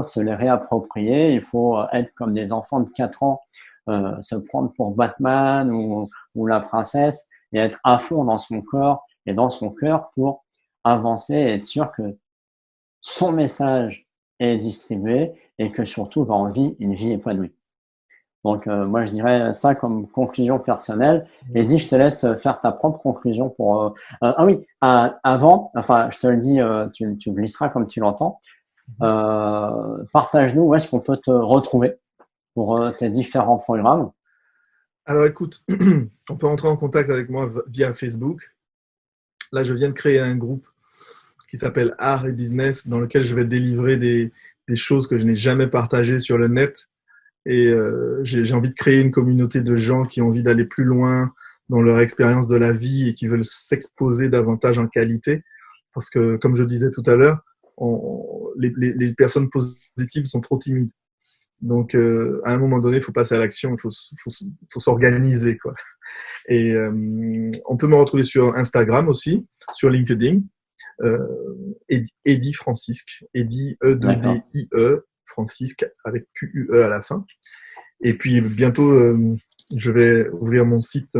se les réapproprier. Il faut être comme des enfants de 4 ans, se prendre pour Batman ou la princesse et être à fond dans son corps et dans son cœur pour avancer et être sûr que son message est distribué et que surtout on vit une vie épanouie. Donc moi je dirais ça comme conclusion personnelle. Eddie, je te laisse faire ta propre conclusion pour. Ah oui, avant, enfin je te le dis, tu glisseras comme tu l'entends. Partage-nous où est-ce qu'on peut te retrouver pour tes différents programmes. Alors écoute, on peut entrer en contact avec moi via Facebook. Là, je viens de créer un groupe qui s'appelle Art et Business, dans lequel je vais délivrer des choses que je n'ai jamais partagées sur le net. Et j'ai envie de créer une communauté de gens qui ont envie d'aller plus loin dans leur expérience de la vie et qui veulent s'exposer davantage en qualité. Parce que, comme je disais tout à l'heure, les personnes positives sont trop timides. Donc, à un moment donné, il faut passer à l'action, il faut s'organiser, quoi. Et on peut me retrouver sur Instagram aussi, sur LinkedIn, Eddie Francisque, Eddie E2DIE, Francisque avec QUE à la fin. Et puis bientôt, je vais ouvrir mon site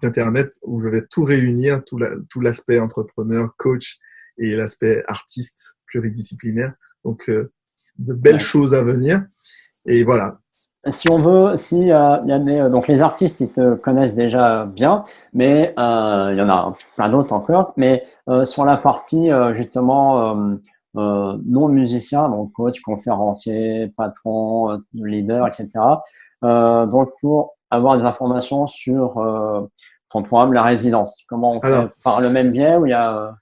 internet où je vais tout réunir, tout l'aspect entrepreneur, coach et l'aspect artiste pluridisciplinaire. Donc, de belles choses à venir. Et voilà. Si on veut, il y a donc les artistes, ils te connaissent déjà bien, mais il y en a plein d'autres encore. Mais sur la partie justement non musicien, donc coach, conférencier, patron, leader, etc. Donc pour avoir des informations sur ton programme, la résidence, comment on fait par le même biais ou il y a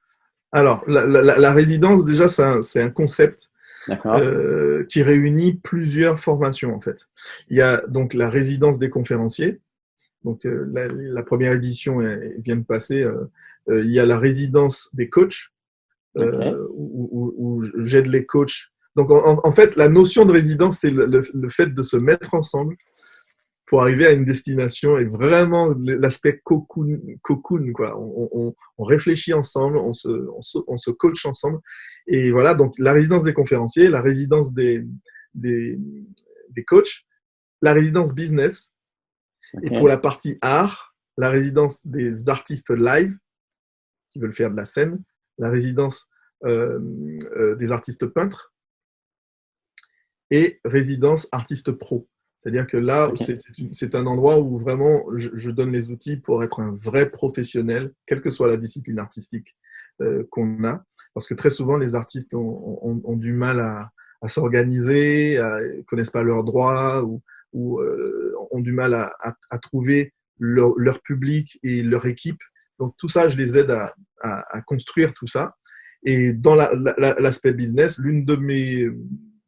Alors la résidence déjà c'est un concept. Qui réunit plusieurs formations en fait. Il y a donc la résidence des conférenciers. Donc la première édition vient de passer. Il y a la résidence des coachs où j'aide les coachs. Donc en fait, la notion de résidence, c'est le fait de se mettre ensemble pour arriver à une destination et vraiment l'aspect cocoon quoi. On réfléchit ensemble, on se coach ensemble. Et voilà, donc la résidence des conférenciers, la résidence des coachs, la résidence business, et pour la partie art, la résidence des artistes live qui veulent faire de la scène, la résidence des artistes peintres et résidence artiste pro. C'est-à-dire que là, c'est un endroit où vraiment je donne les outils pour être un vrai professionnel, quelle que soit la discipline artistique qu'on a. Parce que très souvent, les artistes ont du mal à s'organiser, ne connaissent pas leurs droits ou ont du mal à trouver leur public et leur équipe. Donc tout ça, je les aide à construire tout ça. Et dans l'aspect business, l'une de mes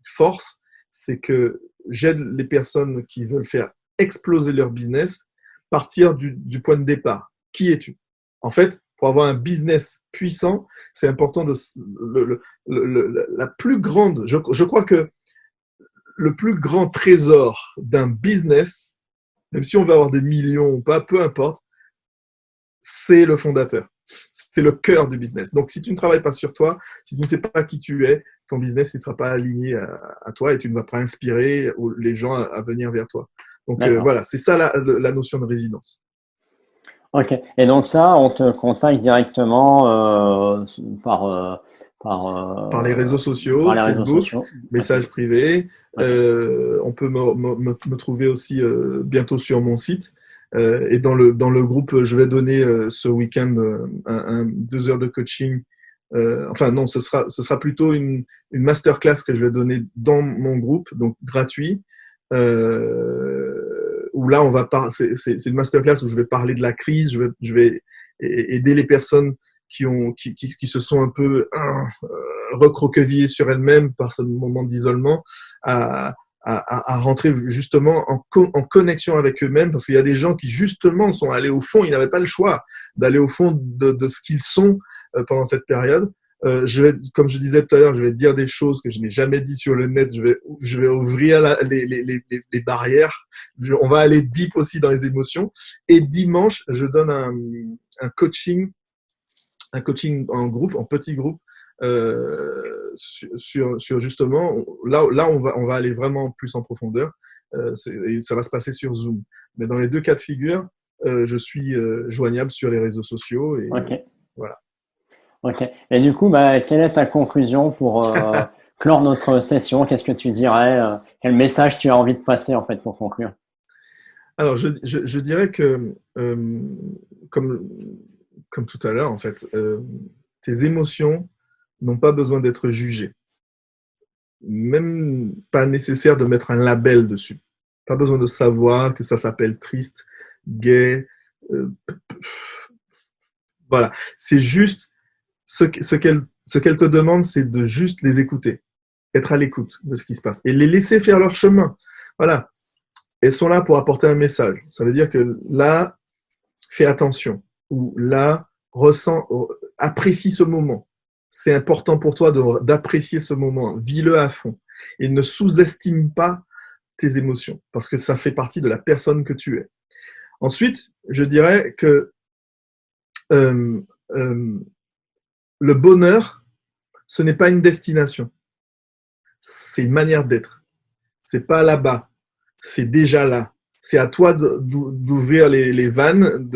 forces, c'est que j'aide les personnes qui veulent faire exploser leur business partir du point de départ. Qui es-tu? En fait, pour avoir un business puissant, c'est important la plus grande, je crois que le plus grand trésor d'un business, même si on va avoir des millions ou pas, peu importe, c'est le fondateur. C'est le cœur du business. Donc, si tu ne travailles pas sur toi, si tu ne sais pas qui tu es, ton business ne sera pas aligné à toi et tu ne vas pas inspirer les gens à venir vers toi. Donc, voilà, c'est ça la notion de résidence. Ok. Et donc ça, on te contacte directement par les réseaux sociaux, par les Facebook, réseaux sociaux. messages privés. On peut me trouver aussi bientôt sur mon site Et dans le groupe, je vais donner ce week-end 2 heures de coaching. Enfin non, ce sera plutôt une masterclass que je vais donner dans mon groupe, donc gratuit. Où là, c'est une masterclass où je vais parler de la crise, je vais aider les personnes qui se sont un peu recroquevillées sur elles-mêmes par ce moment d'isolement à rentrer justement en connexion avec eux-mêmes, parce qu'il y a des gens qui justement sont allés au fond, ils n'avaient pas le choix d'aller au fond de ce qu'ils sont pendant cette période. Comme je disais tout à l'heure, je vais dire des choses que je n'ai jamais dit sur le net. Je vais ouvrir les barrières. On va aller deep aussi dans les émotions. Et dimanche, je donne un coaching en groupe, en petit groupe, sur justement là on va aller vraiment plus en profondeur. Et ça va se passer sur Zoom. Mais dans les 2 cas de figure, je suis joignable sur les réseaux sociaux et Ok. voilà. Ok. Et du coup, quelle est ta conclusion pour clore notre session? Qu'est-ce que tu dirais? Quel message tu as envie de passer en fait pour conclure? Alors, je dirais que, comme tout à l'heure, en fait, tes émotions n'ont pas besoin d'être jugées. Même pas nécessaire de mettre un label dessus. Pas besoin de savoir que ça s'appelle triste, gai. Voilà. C'est juste ce qu'elle te demande, c'est de juste les écouter, être à l'écoute de ce qui se passe et les laisser faire leur chemin. Voilà. Elles sont là pour apporter un message. Ça veut dire que là, fais attention. Ou là, apprécie ce moment. C'est important pour toi d'apprécier ce moment. Vis-le à fond. Et ne sous-estime pas tes émotions, parce que ça fait partie de la personne que tu es. Ensuite, je dirais que euh, euh, le bonheur, ce n'est pas une destination. C'est une manière d'être. C'est pas là-bas. C'est déjà là. C'est à toi d'ouvrir les vannes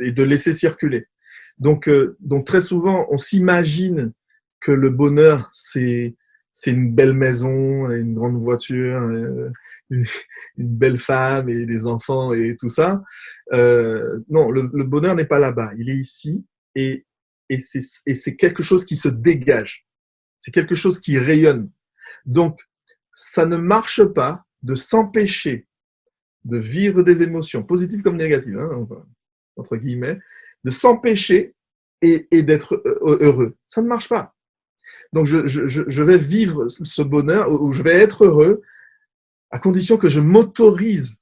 et de laisser circuler. Donc très souvent, on s'imagine que le bonheur, c'est une belle maison, une grande voiture, une belle femme et des enfants et tout ça. Non, le bonheur n'est pas là-bas. Il est ici et, c'est quelque chose qui se dégage. C'est quelque chose qui rayonne. Donc, ça ne marche pas de s'empêcher de vivre des émotions, positives comme négatives, hein, entre guillemets, de s'empêcher et d'être heureux. Ça ne marche pas. Donc, je vais vivre ce bonheur, ou je vais être heureux, à condition que je m'autorise,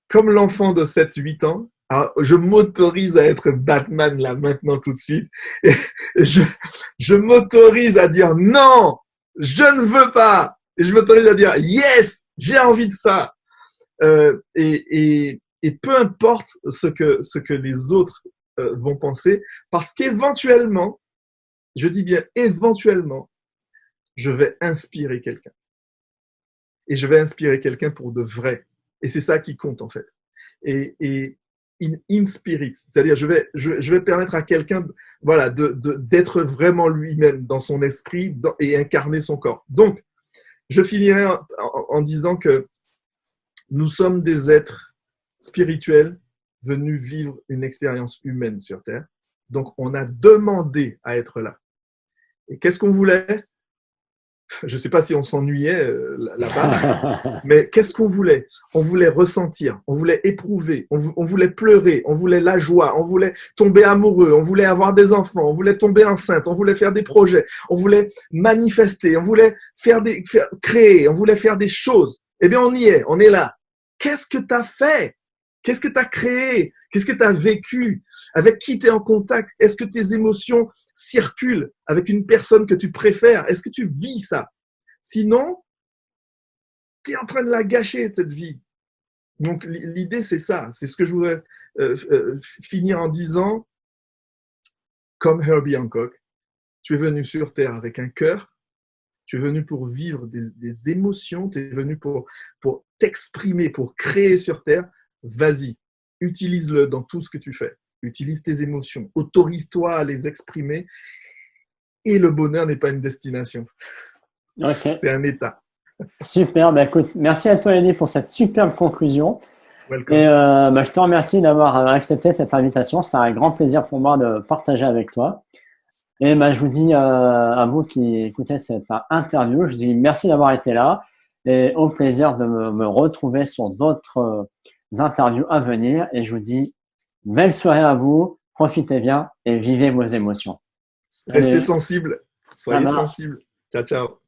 comme l'enfant de 7-8 ans, je m'autorise à être Batman là, maintenant, tout de suite. Et je m'autorise à dire non, je ne veux pas. Et je m'autorise à dire yes, j'ai envie de ça. Et peu importe ce que les autres vont penser, parce qu'éventuellement, je dis bien éventuellement, je vais inspirer quelqu'un. Et je vais inspirer quelqu'un pour de vrai. Et c'est ça qui compte en fait. Et in spirit, c'est-à-dire je vais permettre à quelqu'un, voilà, d'être vraiment lui-même dans son esprit et incarner son corps. Donc, je finirai en disant que nous sommes des êtres spirituels venus vivre une expérience humaine sur Terre. Donc, on a demandé à être là. Et qu'est-ce qu'on voulait? Je ne sais pas si on s'ennuyait là-bas, mais qu'est-ce qu'on voulait? On voulait ressentir, on voulait éprouver, on voulait pleurer, on voulait la joie, on voulait tomber amoureux, on voulait avoir des enfants, on voulait tomber enceinte, on voulait faire des projets, on voulait manifester, on voulait créer, on voulait faire des choses. Eh bien, on y est, on est là. Qu'est-ce que tu as fait? Qu'est-ce que tu as créé? Qu'est-ce que tu as vécu? Avec qui tu es en contact? Est-ce que tes émotions circulent avec une personne que tu préfères? Est-ce que tu vis ça? Sinon, tu es en train de la gâcher, cette vie. Donc, l'idée, c'est ça. C'est ce que je voudrais finir en disant, comme Herbie Hancock, tu es venu sur Terre avec un cœur, tu es venu pour vivre des émotions, tu es venu pour t'exprimer, pour créer sur Terre. Vas-y, utilise-le dans tout ce que tu fais. Utilise tes émotions, autorise-toi à les exprimer. Et le bonheur n'est pas une destination. Okay. C'est un état. Super, écoute, merci à toi Eddie pour cette superbe conclusion. Welcome. Je te remercie d'avoir accepté cette invitation. C'était un grand plaisir pour moi de partager avec toi. Je vous dis à vous qui écoutez cette interview, je dis merci d'avoir été là et au plaisir de me retrouver sur d'autres interviews à venir. Et je vous dis belle soirée à vous, profitez bien et vivez vos émotions. Restez Allez, sensibles. ça Soyez marche. sensibles. Ciao, ciao.